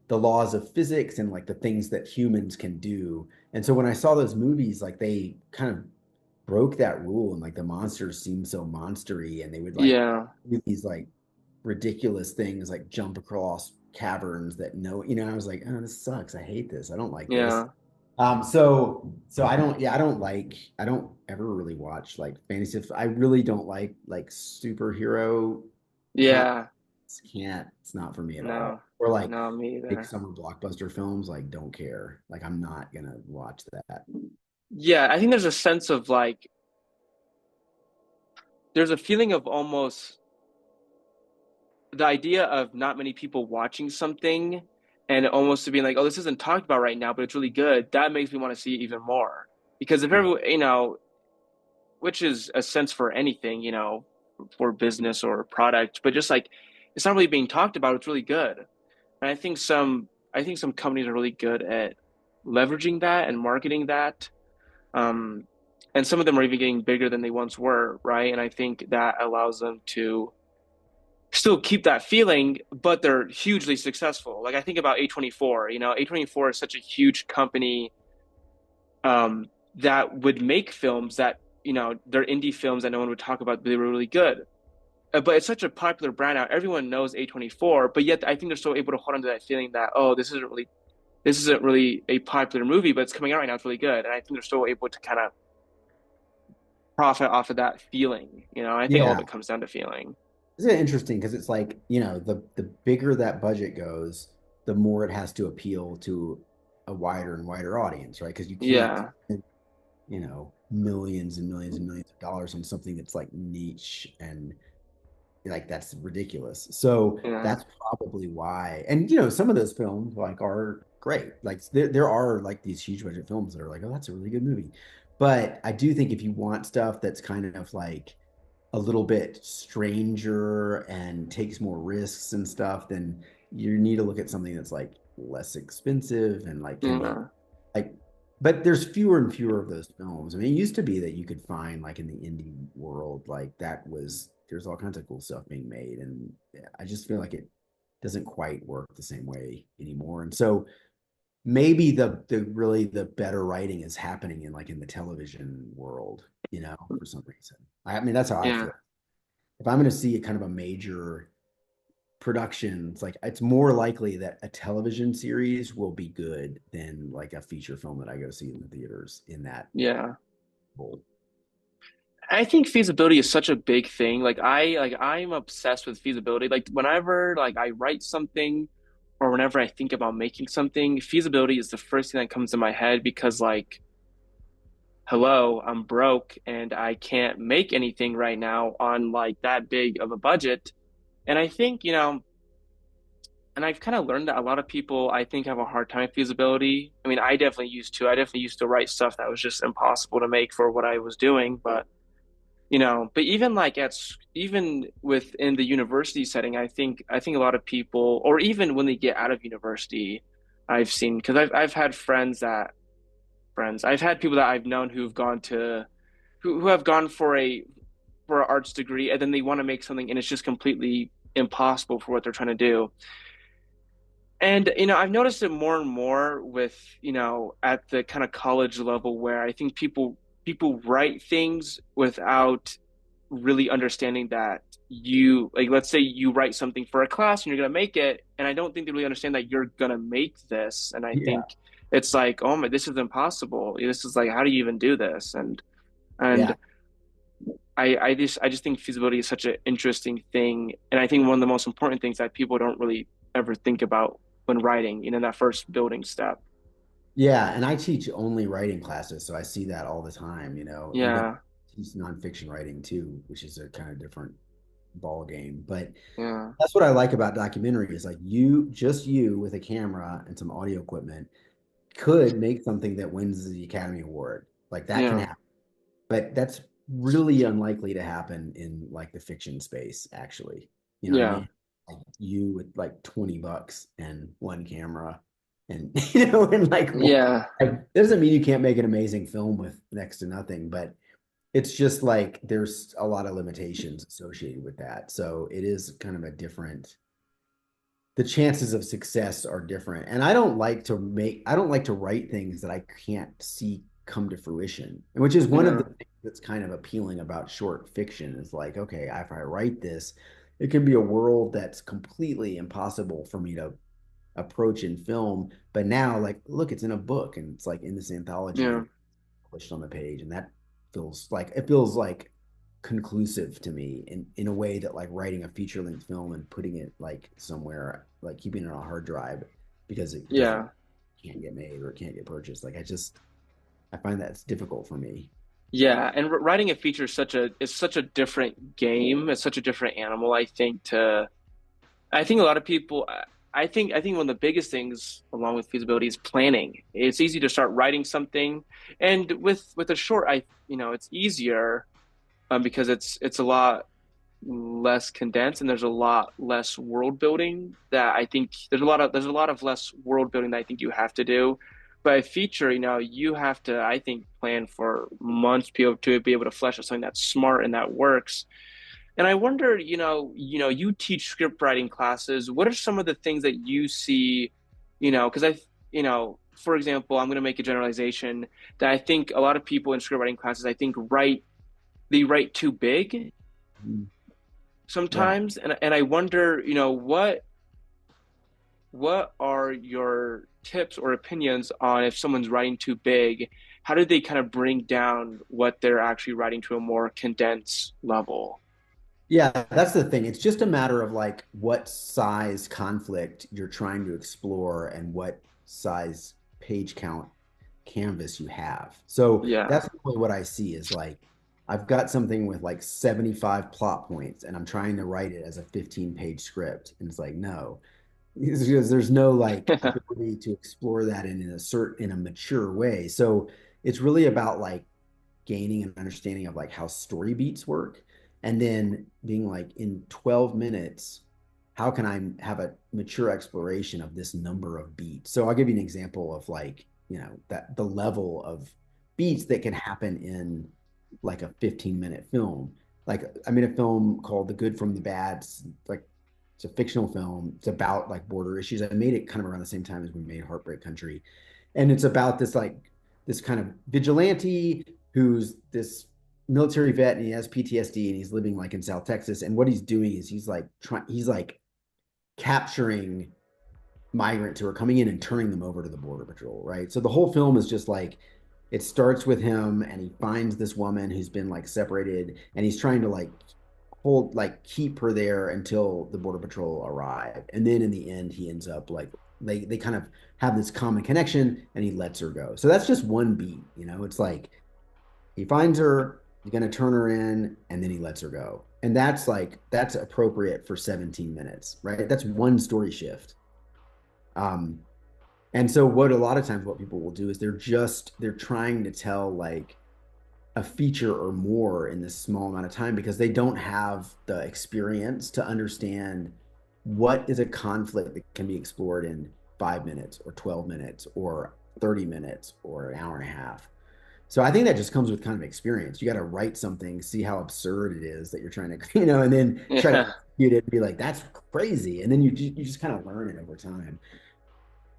the laws of physics and like the things that humans can do. And so when I saw those movies, like they kind of broke that rule and like the monsters seemed so monstery and they would like Yeah. do these like ridiculous things like jump across caverns that I was like, oh, this sucks. I hate this. I don't like this. Yeah. So I don't ever really watch like fantasy. I really don't like superhero con Yeah. it's not for me at No. all. Or like No, me big either. summer blockbuster films, like don't care. Like I'm not gonna watch that. Yeah, I think there's a sense of like there's a feeling of almost the idea of not many people watching something and almost to being like, oh, this isn't talked about right now, but it's really good. That makes me want to see it even more. Because if Yeah. everyone, which is a sense for anything, for business or product, but just like it's not really being talked about, it's really good. And I think some companies are really good at leveraging that and marketing that. Um, and some of them are even getting bigger than they once were, right? And I think that allows them to still keep that feeling, but they're hugely successful. Like I think about A24, A24 is such a huge company that would make films that, they're indie films that no one would talk about, but they were really good. But it's such a popular brand now. Everyone knows A24, but yet I think they're still able to hold on to that feeling that, oh, this isn't really a popular movie, but it's coming out right now. It's really good. And I think they're still able to kind of profit off of that feeling. I think all of Yeah. it comes down to feeling. It's interesting because it's like, the bigger that budget goes, the more it has to appeal to a wider and wider audience, right? Because you can't Yeah. spend, millions and millions and millions of dollars on something that's like niche and like that's ridiculous. So Yeah. that's probably why. And some of those films like are great. Like there are like these huge budget films that are like, oh, that's a really good movie. But I do think if you want stuff that's kind of like a little bit stranger and takes more risks and stuff, then you need to look at something that's like less expensive and like can make Yeah. like, but there's fewer and fewer of those films. I mean, it used to be that you could find like in the indie world, like there's all kinds of cool stuff being made. And yeah, I just feel like it doesn't quite work the same way anymore. And so maybe the better writing is happening in the television world, for some reason. I mean, that's how I Yeah. feel. If I'm going to see a kind of a major production, it's like it's more likely that a television series will be good than like a feature film that I go see in the theaters in that Yeah. role. I think feasibility is such a big thing. I'm obsessed with feasibility. Like whenever like I write something or whenever I think about making something, feasibility is the first thing that comes to my head because like hello, I'm broke and I can't make anything right now on like that big of a budget. And I think, and I've kind of learned that a lot of people I think have a hard time with feasibility. I mean, I definitely used to. I definitely used to write stuff that was just impossible to make for what I was doing, but even like even within the university setting, I think a lot of people, or even when they get out of university, I've seen because I've had I've had people that I've known who've gone to who have gone for an arts degree and then they want to make something and it's just completely impossible for what they're trying to do. And I've noticed it more and more with, at the kind of college level where I think people write things without really understanding that you like let's say you write something for a class and you're going to make it and I don't think they really understand that you're going to make this and I Yeah. think it's like oh my this is impossible. This is like how do you even do this? And Yeah. I just think feasibility is such an interesting thing, and I think one of the most important things that people don't really ever think about when writing, that first building step. Yeah. And I teach only writing classes, so I see that all the time, even Yeah, teach nonfiction writing too, which is a kind of different ball game. But yeah, that's what I like about documentary is like you with a camera and some audio equipment could make something that wins the Academy Award. Like that can yeah, happen. but that's really unlikely to happen in like the fiction space, actually. You know what I Yeah. mean? Like you with like $20 and one camera and and Yeah. like doesn't mean you can't make an amazing film with next to nothing, but it's just like there's a lot of limitations associated with that. So it is kind of a different the chances of success are different. And I don't like to write things that I can't see come to fruition. And which is one of the Yeah. things that's kind of appealing about short fiction is like, okay, if I write this, it can be a world that's completely impossible for me to approach in film. But now, like, look, it's in a book and it's like in this anthology Yeah. and published on the page. And that it feels like conclusive to me in a way that like writing a feature length film and putting it like somewhere, like keeping it on a hard drive because it doesn't Yeah. can't get made or it can't get purchased. I find that it's difficult for me. Yeah, and writing a feature is such a different game. It's such a different animal, I think, to I think a lot of people I think one of the biggest things along with feasibility is planning. It's easy to start writing something, and with a short, it's easier because it's a lot less condensed and there's a lot less world building that I think there's a lot of less world building that I think you have to do. But a feature, you have to, I think, plan for months to be able to flesh out something that's smart and that works. And I wonder, you teach script writing classes. What are some of the things that you see, because for example, I'm going to make a generalization that I think a lot of people in script writing classes, I think, they write too big Mhm. Yeah. sometimes, and I wonder, what are your tips or opinions on if someone's writing too big, how do they kind of bring down what they're actually writing to a more condensed level? Yeah, that's the thing. It's just a matter of like what size conflict you're trying to explore and what size page count canvas you have. So Yeah. that's really what I see is like I've got something with like 75 plot points and I'm trying to write it as a 15-page script. And it's like, no, because there's no like ability to explore that in a mature way. So it's really about like gaining an understanding of like how story beats work and then being like in 12 minutes how can I have a mature exploration of this number of beats. So I'll give you an example of like that the level of beats that can happen in like a 15-minute film. Like I made a film called The Good from the Bad. It's a fictional film. It's about like border issues. I made it kind of around the same time as we made Heartbreak Country, and it's about this kind of vigilante who's this military vet and he has PTSD and he's living like in South Texas. And what he's doing is he's like capturing migrants who are coming in and turning them over to the border patrol, right? So the whole film is just like it starts with him and he finds this woman who's been like separated and he's trying to keep her there until the border patrol arrive. And then in the end he ends up like they kind of have this common connection and he lets her go. So that's just one beat, it's like he finds her, he's going to turn her in, and then he lets her go. And that's appropriate for 17 minutes, right? That's one story shift. Um, and so what a lot of times what people will do is they're trying to tell like a feature or more in this small amount of time because they don't have the experience to understand what is a conflict that can be explored in 5 minutes or 12 minutes or 30 minutes or an hour and a half. So I think that just comes with kind of experience. You got to write something, see how absurd it is that you're trying to, and then try to Yeah. execute it and be like, that's crazy. And then you just kind of learn it over time.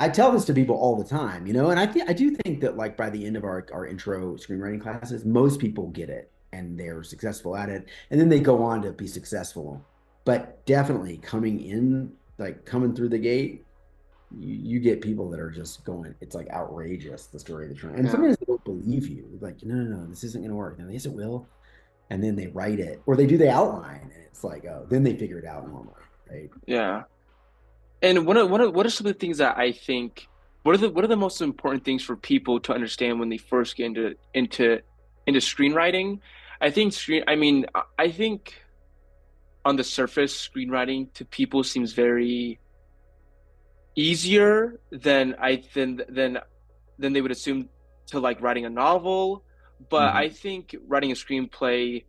I tell this to people all the time, and I do think that like by the end of our intro screenwriting classes, most people get it and they're successful at it, and then they go on to be successful. But definitely coming through the gate, you get people that are just going, it's like outrageous the story they're trying, and Yeah. sometimes they don't believe you. Like, no, no, no, this isn't going to work. No, yes, it will. And then they write it, or they do the outline, and it's like, oh, then they figure it out normally, right? Yeah. And what are some of the things that I think what are the most important things for people to understand when they first get into screenwriting? I think on the surface, screenwriting to people seems very easier than they would assume to like writing a novel. but I Mhm. think writing a screenplay,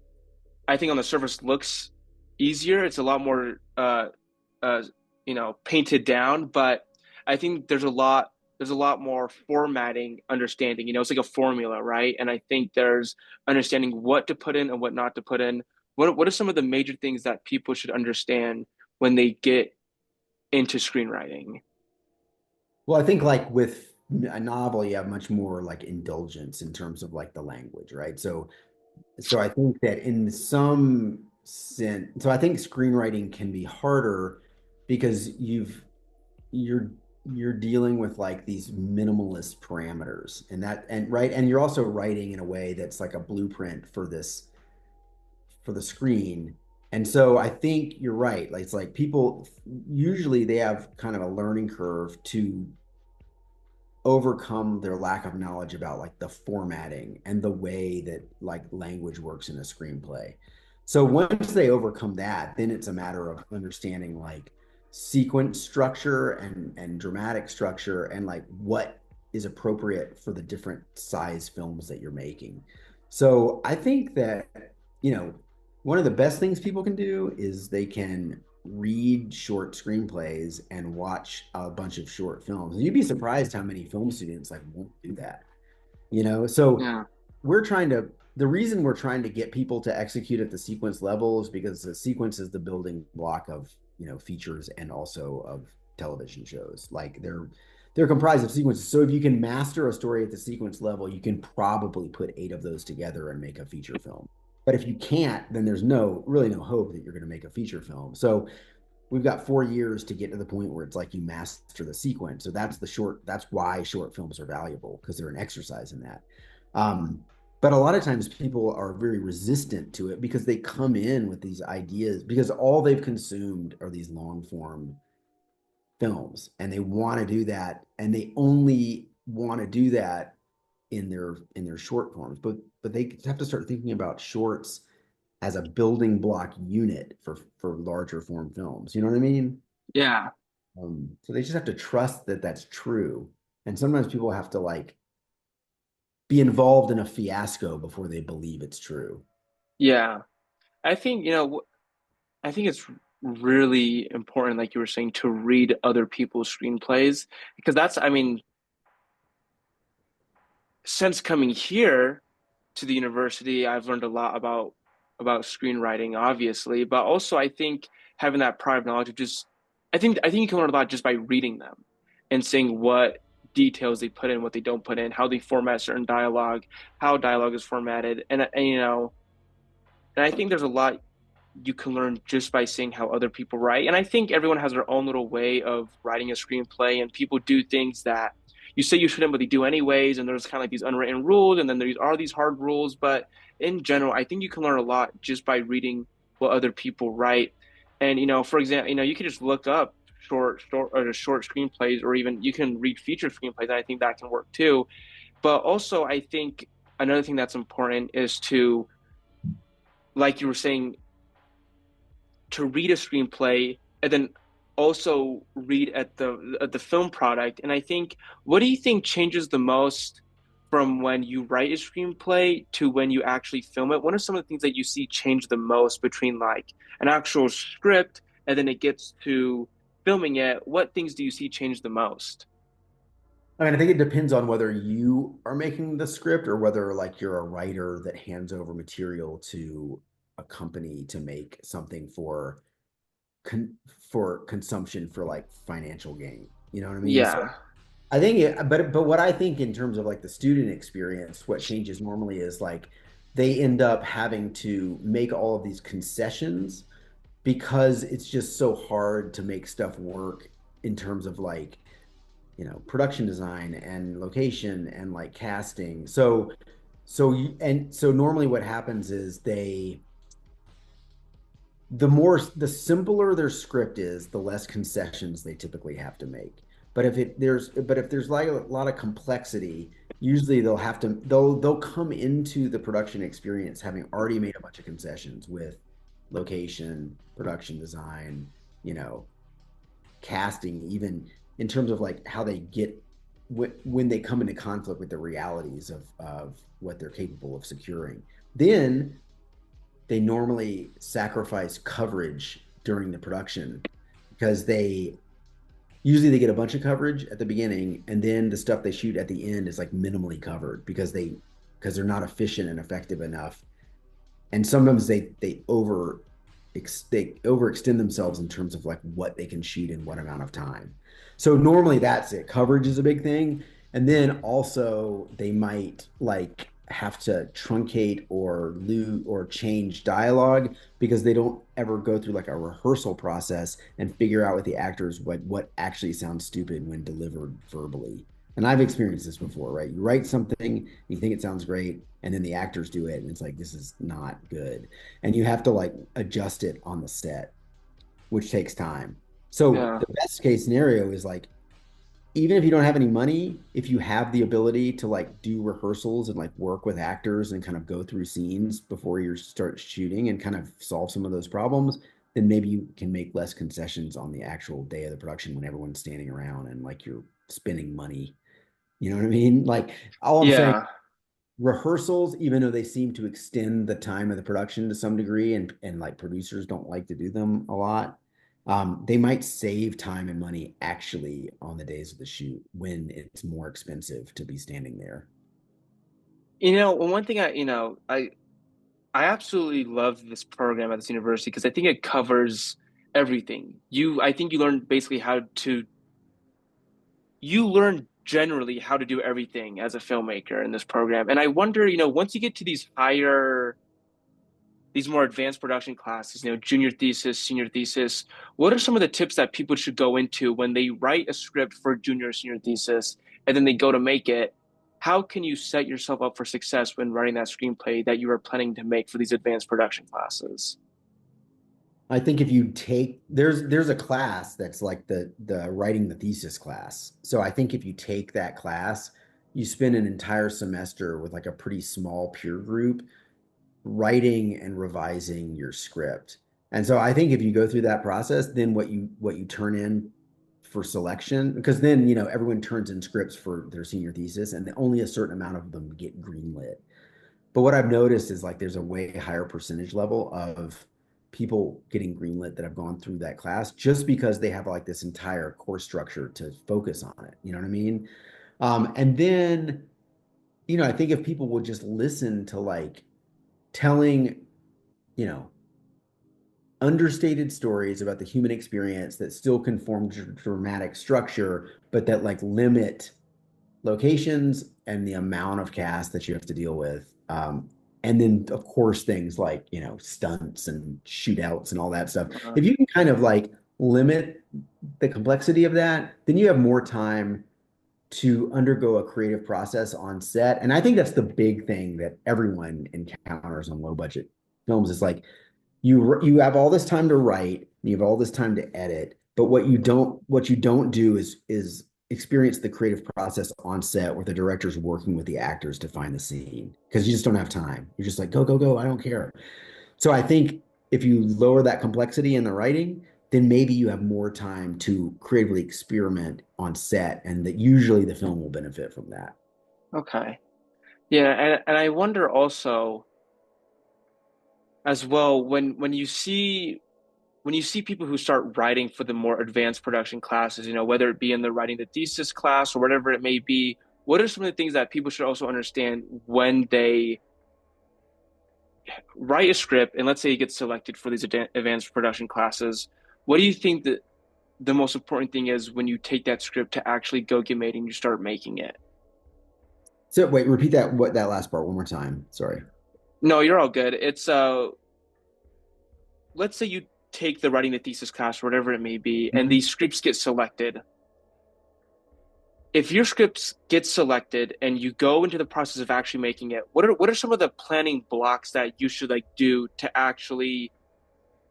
I think on the surface looks easier. It's a lot more uh painted down, but I think there's a lot more formatting understanding. It's like a formula, right? And I think there's understanding what to put in and what not to put in. What are some of the major things that people should understand when they get into screenwriting? Well, I think like with a novel, you have much more like indulgence in terms of like the language, right? So I think that in some sense, so I think screenwriting can be harder because you're you're dealing with like these minimalist parameters and right and you're also writing in a way that's like a blueprint for this for the screen. And so I think you're right. Like it's like people usually they have kind of a learning curve to overcome their lack of knowledge about like the formatting and the way that like language works in a screenplay. So once they overcome that, then it's a matter of understanding like sequence structure and dramatic structure and like what is appropriate for the different size films that you're making. So I think that, you know, one of the best things people can do is they can read short screenplays and watch a bunch of short films. And you'd be surprised how many film students like won't do that. So Yeah. we're trying to the reason we're trying to get people to execute at the sequence level is because the sequence is the building block of, features and also of television shows. Like they're comprised of sequences. So if you can master a story at the sequence level, you can probably put 8 of those together and make a feature film. But if you can't, then there's really no hope that you're going to make a feature film. So we've got 4 years to get to the point where it's like you master the sequence. So that's why short films are valuable because they're an exercise in that. Um, but a lot of times people are very resistant to it because they come in with these ideas because all they've consumed are these long form films and they want to do that and they only want to do that in their short forms. But they have to start thinking about shorts as a building block unit for larger form films. You know what I mean? Yeah. So they just have to trust that that's true. And sometimes people have to like be involved in a fiasco before they believe it's true. Yeah. I think, I think it's really important, like you were saying, to read other people's screenplays because I mean, since coming here to the university, I've learned a lot about screenwriting, obviously, but also I think having that prior knowledge of I think you can learn a lot just by reading them and seeing what details they put in, what they don't put in, how they format certain dialogue, how dialogue is formatted, and I think there's a lot you can learn just by seeing how other people write. And I think everyone has their own little way of writing a screenplay, and people do things that you say you shouldn't, but they do anyways. And there's kind of like these unwritten rules, and then there are these hard rules. But in general, I think you can learn a lot just by reading what other people write. And for example, you can just look up short screenplays, or even you can read feature screenplays, and I think that can work too. But also, I think another thing that's important is to, like you were saying, to read a screenplay and then also read at the film product. And I think, what do you think changes the most from when you write a screenplay to when you actually film it? What are some of the things that you see change the most between like an actual script and then it gets to filming it? What things do you see change the most? I mean, I think it depends on whether you are making the script or whether like you're a writer that hands over material to a company to make something con for consumption for like financial gain. You know what I mean? So Yeah. I think but what I think in terms of like the student experience, what changes normally is like they end up having to make all of these concessions because it's just so hard to make stuff work in terms of like, production design and location and like casting. So normally what happens is the simpler their script is, the less concessions they typically have to make. But if there's like a lot of complexity, usually they'll come into the production experience having already made a bunch of concessions with location, production design, you know, casting, even in terms of like how they get when they come into conflict with the realities of what they're capable of securing. Then they normally sacrifice coverage during the production because they usually they get a bunch of coverage at the beginning, and then the stuff they shoot at the end is like minimally covered because they're not efficient and effective enough. And sometimes they overextend themselves in terms of like what they can shoot in what amount of time. So normally that's it. Coverage is a big thing. And then also they might like have to truncate or lose or change dialogue because they don't ever go through like a rehearsal process and figure out with the actors what actually sounds stupid when delivered verbally. And I've experienced this before, right? You write something, you think it sounds great, and then the actors do it, and it's like, this is not good. And you have to like adjust it on the set, which takes time. So Yeah. the best case scenario is like, even if you don't have any money, if you have the ability to like do rehearsals and like work with actors and kind of go through scenes before you start shooting and kind of solve some of those problems, then maybe you can make less concessions on the actual day of the production when everyone's standing around and like you're spending money. You know what I mean? Like all I'm saying, Yeah. rehearsals, even though they seem to extend the time of the production to some degree, and like producers don't like to do them a lot, they might save time and money actually on the days of the shoot when it's more expensive to be standing there. One thing I absolutely love this program at this university because I think it covers everything. I think you learn basically you learn generally how to do everything as a filmmaker in this program. And I wonder, once you get to these more advanced production classes, junior thesis, senior thesis, what are some of the tips that people should go into when they write a script for junior or senior thesis and then they go to make it? How can you set yourself up for success when writing that screenplay that you are planning to make for these advanced production classes? I think if you take there's a class that's like the writing the thesis class. So I think if you take that class, you spend an entire semester with like a pretty small peer group writing and revising your script. And so I think if you go through that process, then what you turn in for selection, because then everyone turns in scripts for their senior thesis, and only a certain amount of them get greenlit. But what I've noticed is like there's a way higher percentage level of people getting greenlit that have gone through that class just because they have like this entire course structure to focus on it. You know what I mean? And then, I think if people would just listen to like telling, you know, understated stories about the human experience that still conform to dramatic structure, but that like limit locations and the amount of cast that you have to deal with. And then, of course, things like, stunts and shootouts and all that stuff. Uh, If you can kind of like limit the complexity of that, then you have more time to undergo a creative process on set. And I think that's the big thing that everyone encounters on low budget films is like you have all this time to write, you have all this time to edit, but what you don't do is experience the creative process on set where the director's working with the actors to find the scene because you just don't have time. You're just like go go go, I don't care. So I think if you lower that complexity in the writing, then maybe you have more time to creatively experiment on set, and that usually the film will benefit from that. okay. Yeah, and I wonder also as well when you see people who start writing for the more advanced production classes, whether it be in the writing the thesis class or whatever it may be, what are some of the things that people should also understand when they write a script and let's say you get selected for these advanced production classes? What do you think that the most important thing is when you take that script to actually go get made and you start making it? So wait, repeat that last part one more time. Sorry. No, you're all good. It's let's say you take the writing the thesis class or whatever it may be, and Mhm. these scripts get selected. If your scripts get selected and you go into the process of actually making it, what are some of the planning blocks that you should like do to actually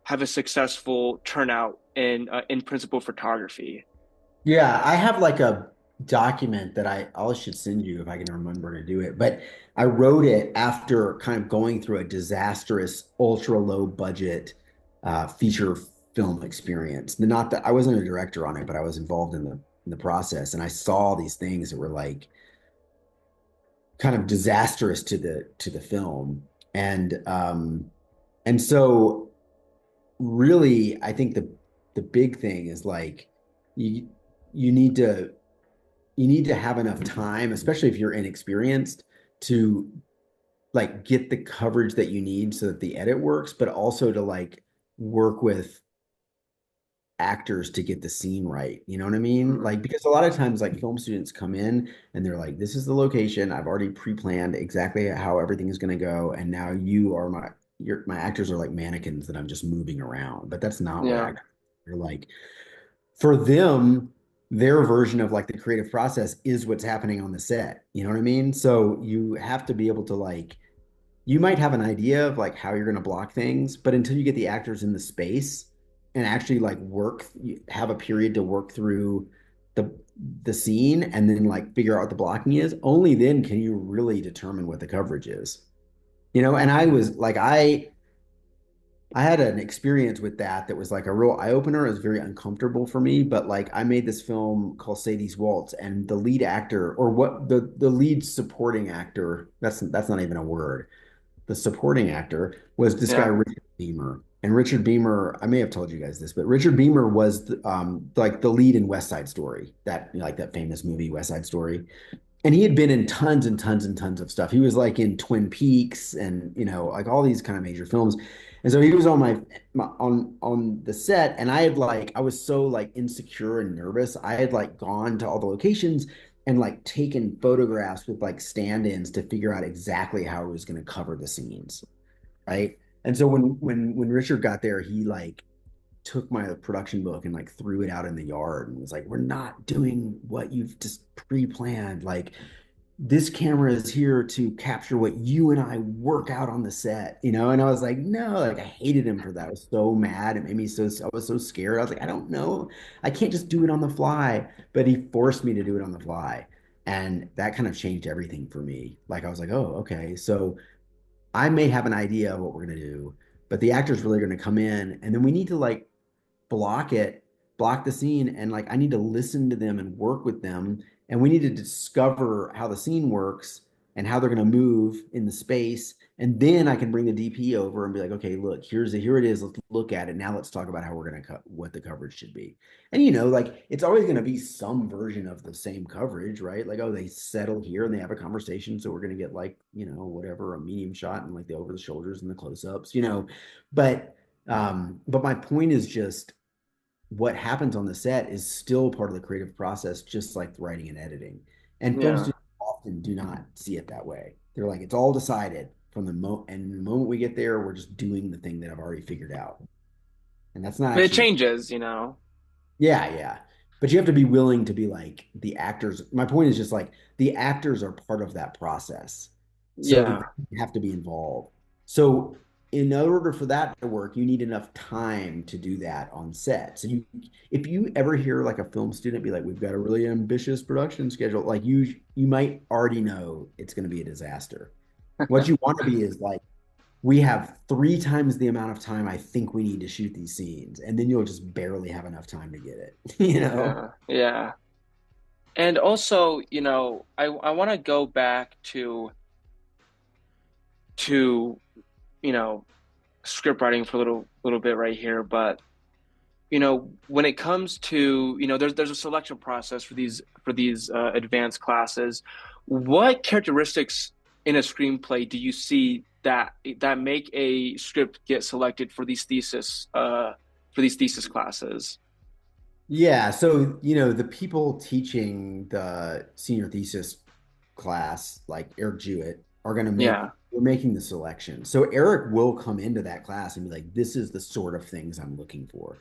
have a successful turnout in principal photography? Yeah, I have like a document that I should send you if I can remember to do it. But I wrote it after kind of going through a disastrous, ultra low budget feature film experience. Not that I wasn't a director on it, but I was involved in the in the process, and I saw these things that were like kind of disastrous to the film. And so really I think the big thing is like you you need to you need to have enough time, especially if you're inexperienced, to like get the coverage that you need so that the edit works, but also to like work with actors to get the scene right. You know what I mean? Mm, Like, because a lot of times, like, film students come in and they're like, this is the location. I've already pre-planned exactly how everything is going to go. And now you are my actors are like mannequins that I'm just moving around. But that's not what yeah, actors are like. For them, their version of like the creative process is what's happening on the set. You know what I mean? So you have to be able to like you might have an idea of like how you're going to block things, but until you get the actors in the space and actually like have a period to work through the the scene and then like figure out what the blocking is, only then can you really determine what the coverage is. You know, and I was like I had an experience with that was like a real eye opener. It was very uncomfortable for me, but like I made this film called Sadie's Waltz, and the lead actor, or what the lead supporting actor, that's not even a word, the supporting actor was this guy yeah, Richard Beamer. And Richard Beamer, I may have told you guys this, but Richard Beamer was like the lead in West Side Story, that like that famous movie West Side Story. And he had been in tons and tons and tons of stuff. He was like in Twin Peaks and like all these kind of major films. And so he was on on the set, and I was so like insecure and nervous. I had like gone to all the locations and like taken photographs with like stand-ins to figure out exactly how I was going to cover the scenes, right? And so when Richard got there, he like took my production book and like threw it out in the yard and was like, "We're not doing what you've just pre-planned. Like this camera is here to capture what you and I work out on the set, you know?" And I was like, no, like I hated him for that. I was so mad. It made me I was so scared. I was like, I don't know. I can't just do it on the fly. But he forced me to do it on the fly. And that kind of changed everything for me. Like I was like, oh, okay. So I may have an idea of what we're gonna do, but the actor's really gonna come in, and then we need to like block it, block the scene, and like I need to listen to them and work with them, and we need to discover how the scene works and how they're going to move in the space, and then I can bring the DP over and be like, okay, look, here it is. Let's look at it now. Let's talk about how we're going to cut what the coverage should be. And like it's always going to be some version of the same coverage, right? Like, oh, they settle here and they have a conversation, so we're going to get like whatever, a medium shot and like the over the shoulders and the close ups, but my point is just what happens on the set is still part of the creative process, just like writing and editing. And film yeah. students often do not see it that way. They're like, it's all decided from and the moment we get there, we're just doing the thing that I've already figured out. And that's not But it actually, changes. yeah, yeah. But you have to be willing to be like the actors. My point is just like the actors are part of that process. So Yeah. they have to be involved. So in order for that to work, you need enough time to do that on set. So if you ever hear like a film student be like, we've got a really ambitious production schedule, like you might already know it's going to be a disaster. What you want to be is like, we have 3 times the amount of time I think we need to shoot these scenes, and then you'll just barely have enough time to get it, you know? Yeah. Yeah. And also, I want to go back to, you know, script writing for a little bit right here, but when it comes to, there's a selection process for these advanced classes. What characteristics in a screenplay do you see that make a script get selected for these thesis classes? Yeah, so the people teaching the senior thesis class, like Eric Jewett, are going to Yeah, we're making the selection. So Eric will come into that class and be like, this is the sort of things I'm looking for.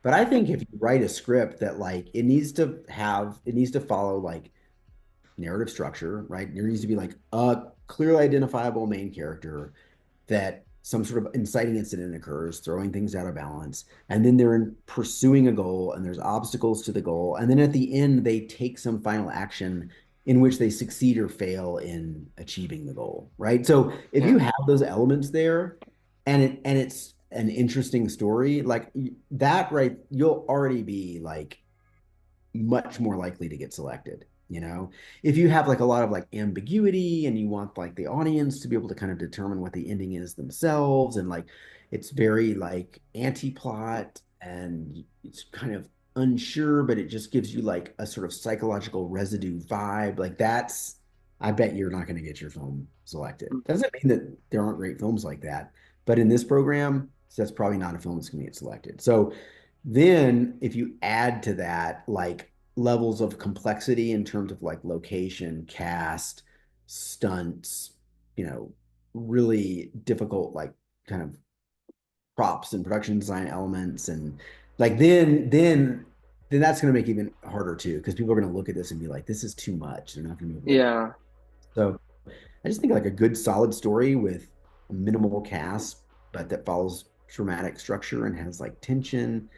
But I think if you write a script that like it needs to follow like narrative structure, right? There needs to be like a clearly identifiable main character, that some sort of inciting incident occurs, throwing things out of balance, and then they're pursuing a goal, and there's obstacles to the goal, and then at the end they take some final action in which they succeed or fail in achieving the goal, right? So if you yeah, have those elements there, and it's an interesting story like that, right, you'll already be like much more likely to get selected. You know, if you have like a lot of like ambiguity and you want like the audience to be able to kind of determine what the ending is themselves, and like it's very like anti-plot and it's kind of unsure, but it just gives you like a sort of psychological residue vibe. Like that's, I bet you're not going to get your film selected. Doesn't mean that there aren't great films like that, but in this program, that's probably not a film that's going to get selected. So then if you add to that like levels of complexity in terms of like location, cast, stunts, you know, really difficult like kind of props and production design elements and like then that's going to make it even harder too because people are going to look at this and be like this is too much. They're not going to be able to. Yeah. So I just think like a good solid story with a minimal cast but that follows dramatic structure and has like tension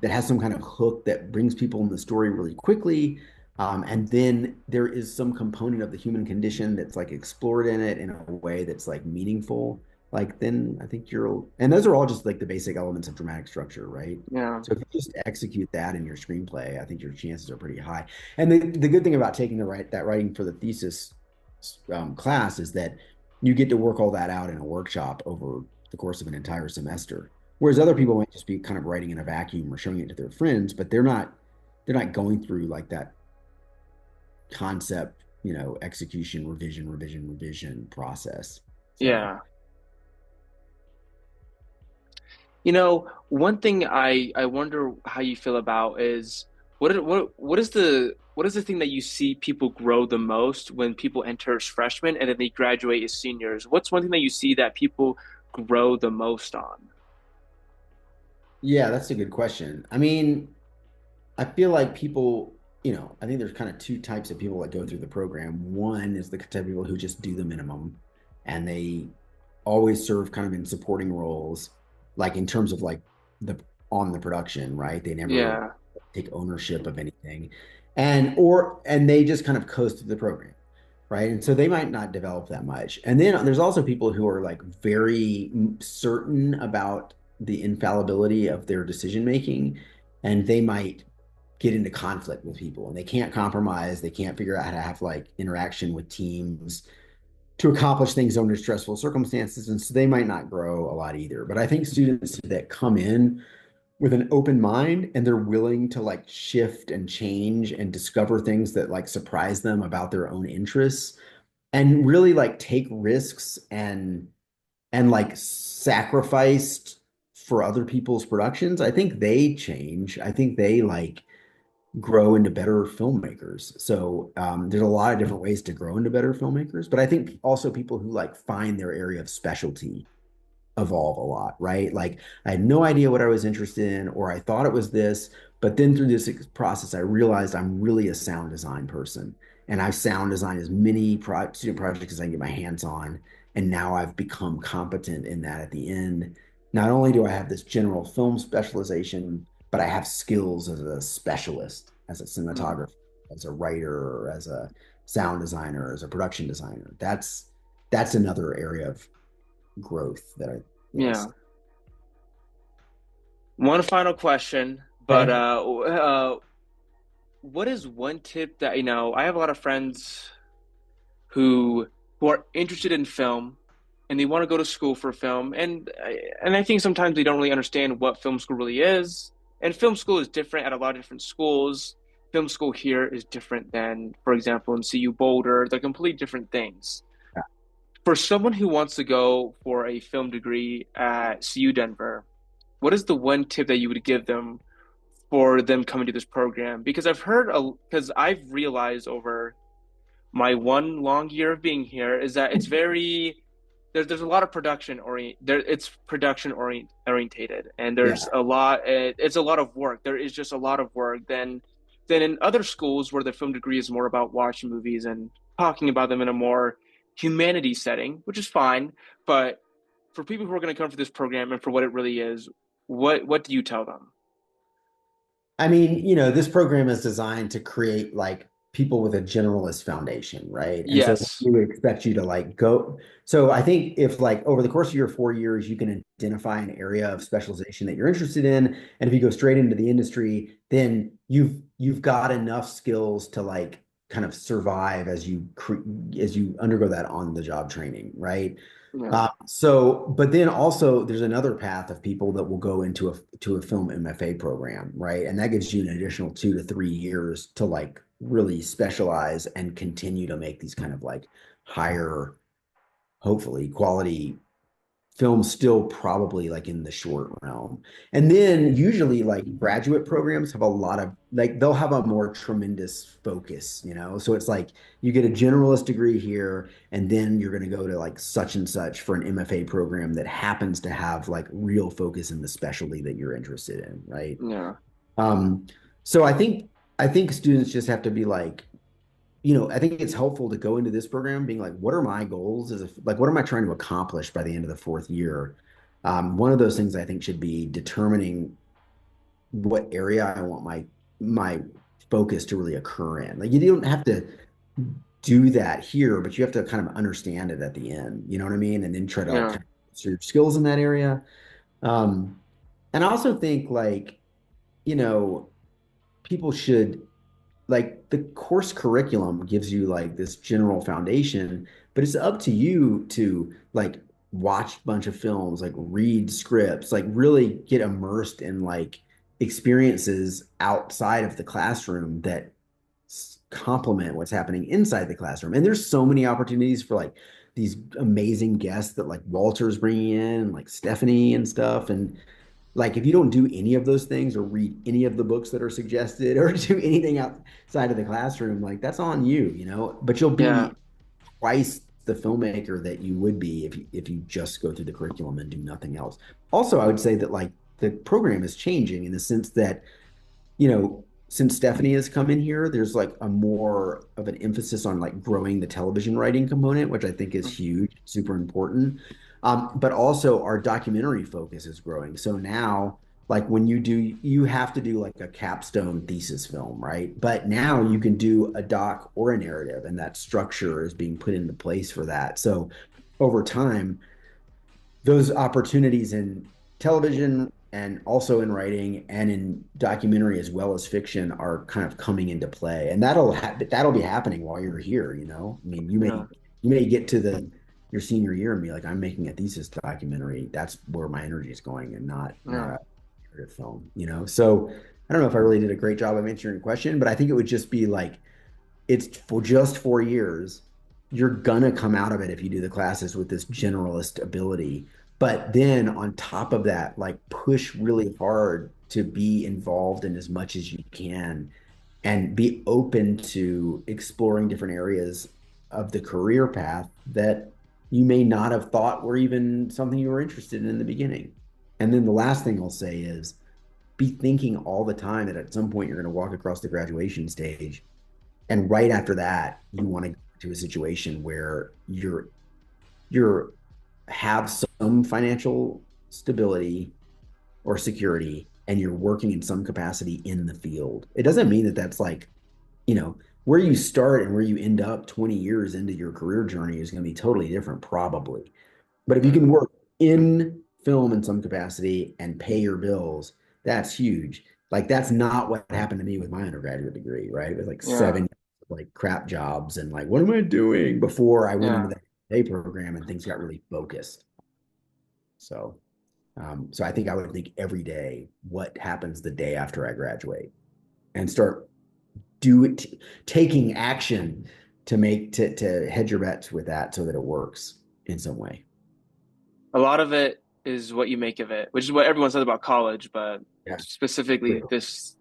that has some kind of hook that brings people in the story really quickly. And then there is some component of the human condition that's like explored in it in a way that's like meaningful. Like then I think you're, and those are all just like the basic elements of dramatic structure, right? Yeah. So if you just execute that in your screenplay, I think your chances are pretty high. And the good thing about taking that writing for the thesis class is that you get to work all that out in a workshop over the course of an entire semester. Whereas other people might just be kind of writing in a vacuum or showing it to their friends, but they're not going through like that concept, execution, revision process. So Yeah. One thing I wonder how you feel about is what is the thing that you see people grow the most when people enter as freshmen and then they graduate as seniors? What's one thing that you see that people grow the most on? yeah, that's a good question. I mean, I feel like people, I think there's kind of two types of people that go through the program. One is the type of people who just do the minimum and they always serve kind of in supporting roles, like in terms of like the on the production, right? They never Yeah, take ownership of anything. And they just kind of coast through the program, right? And so they might not develop that much. And then there's also people who are like very certain about the infallibility of their decision making, and they might get into conflict with people and they can't compromise. They can't figure out how to have like interaction with teams to accomplish things under stressful circumstances. And so they might not grow a lot either. But I think students that come in with an open mind and they're willing to like shift and change and discover things that like surprise them about their own interests and really like take risks and like sacrificed for other people's productions, I think they change. I think they like grow into better filmmakers. So there's a lot of different ways to grow into better filmmakers, but I think also people who like find their area of specialty evolve a lot, right? Like I had no idea what I was interested in, or I thought it was this, but then through this process, I realized I'm really a sound design person. And I've sound designed as many student projects as I can get my hands on. And now I've become competent in that at the end. Not only do I have this general film specialization, but I have skills as a specialist, as a mm, cinematographer, as a writer, or as a sound designer, as a production designer. That's another area of growth that I yeah. see. One final question, but Okay. what is one tip that, I have a lot of friends who who are interested in film and they want to go to school for film and I think sometimes they don't really understand what film school really is. And film school is different at a lot of different schools. Film school here is different than, for example, in CU Boulder. They're completely different things. For someone who wants to go for a film degree at CU Denver, what is the one tip that you would give them for them coming to this program? Because I've realized over my one long year of being here is that it's very there's a lot of it's orientated, and there's Yeah. it's a lot of work. There is just a lot of work than in other schools where the film degree is more about watching movies and talking about them in a more humanity setting, which is fine. But for people who are going to come for this program and for what it really is, what do you tell them? I mean, this program is designed to create like people with a generalist foundation, right? And so Yes. we would expect you to like go. So I think if like over the course of your 4 years, you can identify an area of specialization that you're interested in, and if you go straight into the industry, then you've got enough skills to like kind of survive as you undergo that on the job training, right? Yeah. But then also there's another path of people that will go into a film MFA program, right? And that gives you an additional 2 to 3 years to like really specialize and continue to make these kind of like higher, hopefully quality film still probably like in the short realm. And then usually like graduate programs have a lot of like they'll have a more tremendous focus, you know? So it's like you get a generalist degree here and then you're going to go to like such and such for an MFA program that happens to have like real focus in the specialty that you're interested in, right? Yeah. Um so I think students just have to be like I think it's helpful to go into this program being like, what are my goals? Like, what am I trying to accomplish by the end of the 4th year? One of those things I think should be determining what area I want my focus to really occur in. Like, you don't have to do that here, but you have to kind of understand it at the end. You know what I mean? And then try to like Yeah. kind of your skills in that area. Um, and I also think like, you know, people should like the course curriculum gives you like this general foundation, but it's up to you to like watch a bunch of films, like read scripts, like really get immersed in like experiences outside of the classroom that complement what's happening inside the classroom. And there's so many opportunities for like these amazing guests that like Walter's bringing in, like Stephanie and stuff. And like if you don't do any of those things or read any of the books that are suggested or do anything outside of the classroom, like that's on you, but you'll Yeah. be twice the filmmaker that you would be if you just go through the curriculum and do nothing else. Also, I would say that like the program is changing in the sense that since Stephanie has come in here, there's like a more of an emphasis on like growing the television writing component, which I think is huge, super important. But also our documentary focus is growing. So now, like when you have to do like a capstone thesis film, right? But now you can do a doc or a narrative, and that structure is being put into place for that. So over time, those opportunities in television and also in writing and in documentary as well as fiction are kind of coming into play, and that'll be happening while you're here. I mean, Yeah. you may get to the your senior year and be like, I'm making a thesis documentary. That's where my energy is going, and not Yeah. a narrative film. So I don't know if I really did a great job of answering your question, but I think it would just be like it's for just 4 years. You're gonna come out of it if you do the classes with this generalist ability. But then on top of that, like push really hard to be involved in as much as you can and be open to exploring different areas of the career path that you may not have thought were even something you were interested in the beginning. And then the last thing I'll say is be thinking all the time that at some point you're going to walk across the graduation stage and right after that, you want to go to a situation where you're have some financial stability or security and you're working in some capacity in the field. It doesn't mean that that's like, where you start and where you end up 20 years into your career journey is going to be totally different, probably. But if you Yeah. can work in film in some capacity and pay your bills, that's huge. Like that's not what happened to me with my undergraduate degree, right? It was like Yeah. 7 years of like crap jobs and like, what am I doing before I went into Yeah. the day program and things got really focused. So, so I think I would think every day, what happens the day after I graduate and start do it, taking action to to hedge your bets with that so that it works in some way. A lot of it is what you make of it, which is what everyone says about college, but Yeah. specifically True.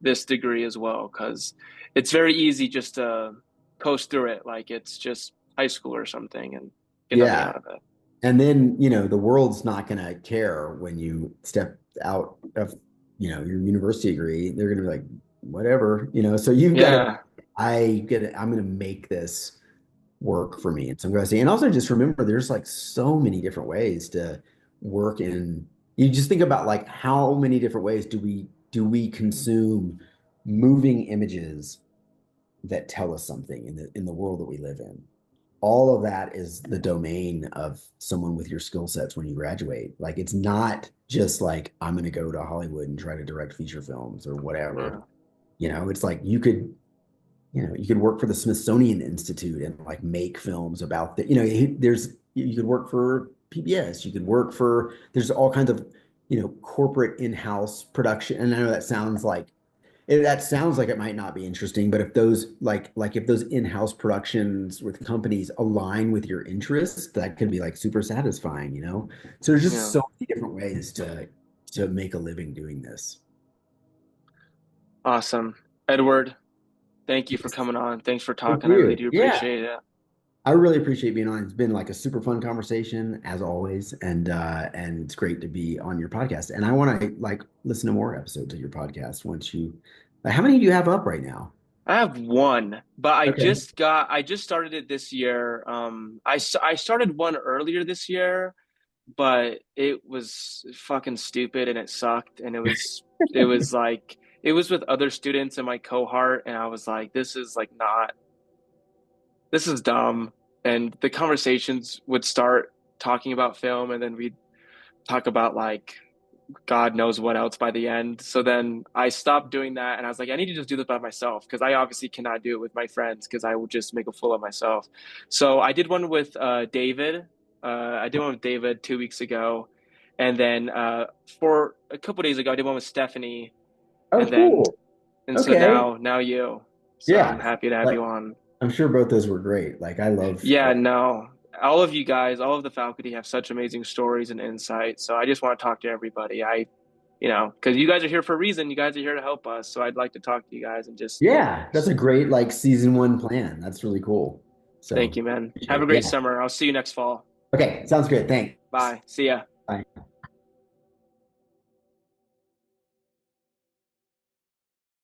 this degree as well, because it's very easy just to coast through it like it's just high school or something and get nothing Yeah. out of it. And then, the world's not going to care when you step out of, your university degree. They're going to be like, whatever, so you've got to, Yeah. I'm going to make this work for me. And so I'm going to say, and also just remember there's like so many different ways to work in, you just think about like how many different ways do we consume moving images that tell us something in the world that we live in. All of that is the domain of someone with your skill sets when you graduate. Like it's not just like I'm going to go to Hollywood and try to direct feature films or whatever. Yeah. It's like you could work for the Smithsonian Institute and like make films about you could work for PBS, you could work for, there's all kinds of, corporate in-house production. And I know that sounds like it might not be interesting, but if those if those in-house productions with companies align with your interests, that can be like super satisfying. So there's just Yeah. so many different ways to make a living doing this. Awesome. Edward, thank you for coming on. Thanks for Thank talking. I really you. do Yeah. appreciate it. I really appreciate being on. It's been like a super fun conversation as always, and it's great to be on your podcast. And I want to like listen to more episodes of your podcast once you. How many do you have up right now? I have one, but Okay. I just started it this year. I started one earlier this year, but it was fucking stupid and it sucked. And it was like, it was with other students in my cohort. And I was like, this is like not, this is dumb. And the conversations would start talking about film and then we'd talk about like God knows what else by the end. So then I stopped doing that and I was like, I need to just do this by myself because I obviously cannot do it with my friends because I will just make a fool of myself. So I did one with David. I did one with David 2 weeks ago. And then for a couple days ago, I did one with Stephanie. Oh, And then, cool. and so Okay. now you. So I'm Yeah. happy to have you Like on. I'm sure both those were great. Like I love. Yeah, no. All of you guys, all of the faculty have such amazing stories and insights. So I just want to talk to everybody. Because you guys are here for a reason. You guys are here to help us. So I'd like to talk to you guys and just Yeah, that's a great like season one plan. That's really cool. So thank you, man. appreciate Have a it. great Yeah. summer. I'll see you next fall. Okay. Sounds good. Thanks. Bye. See ya. Bye.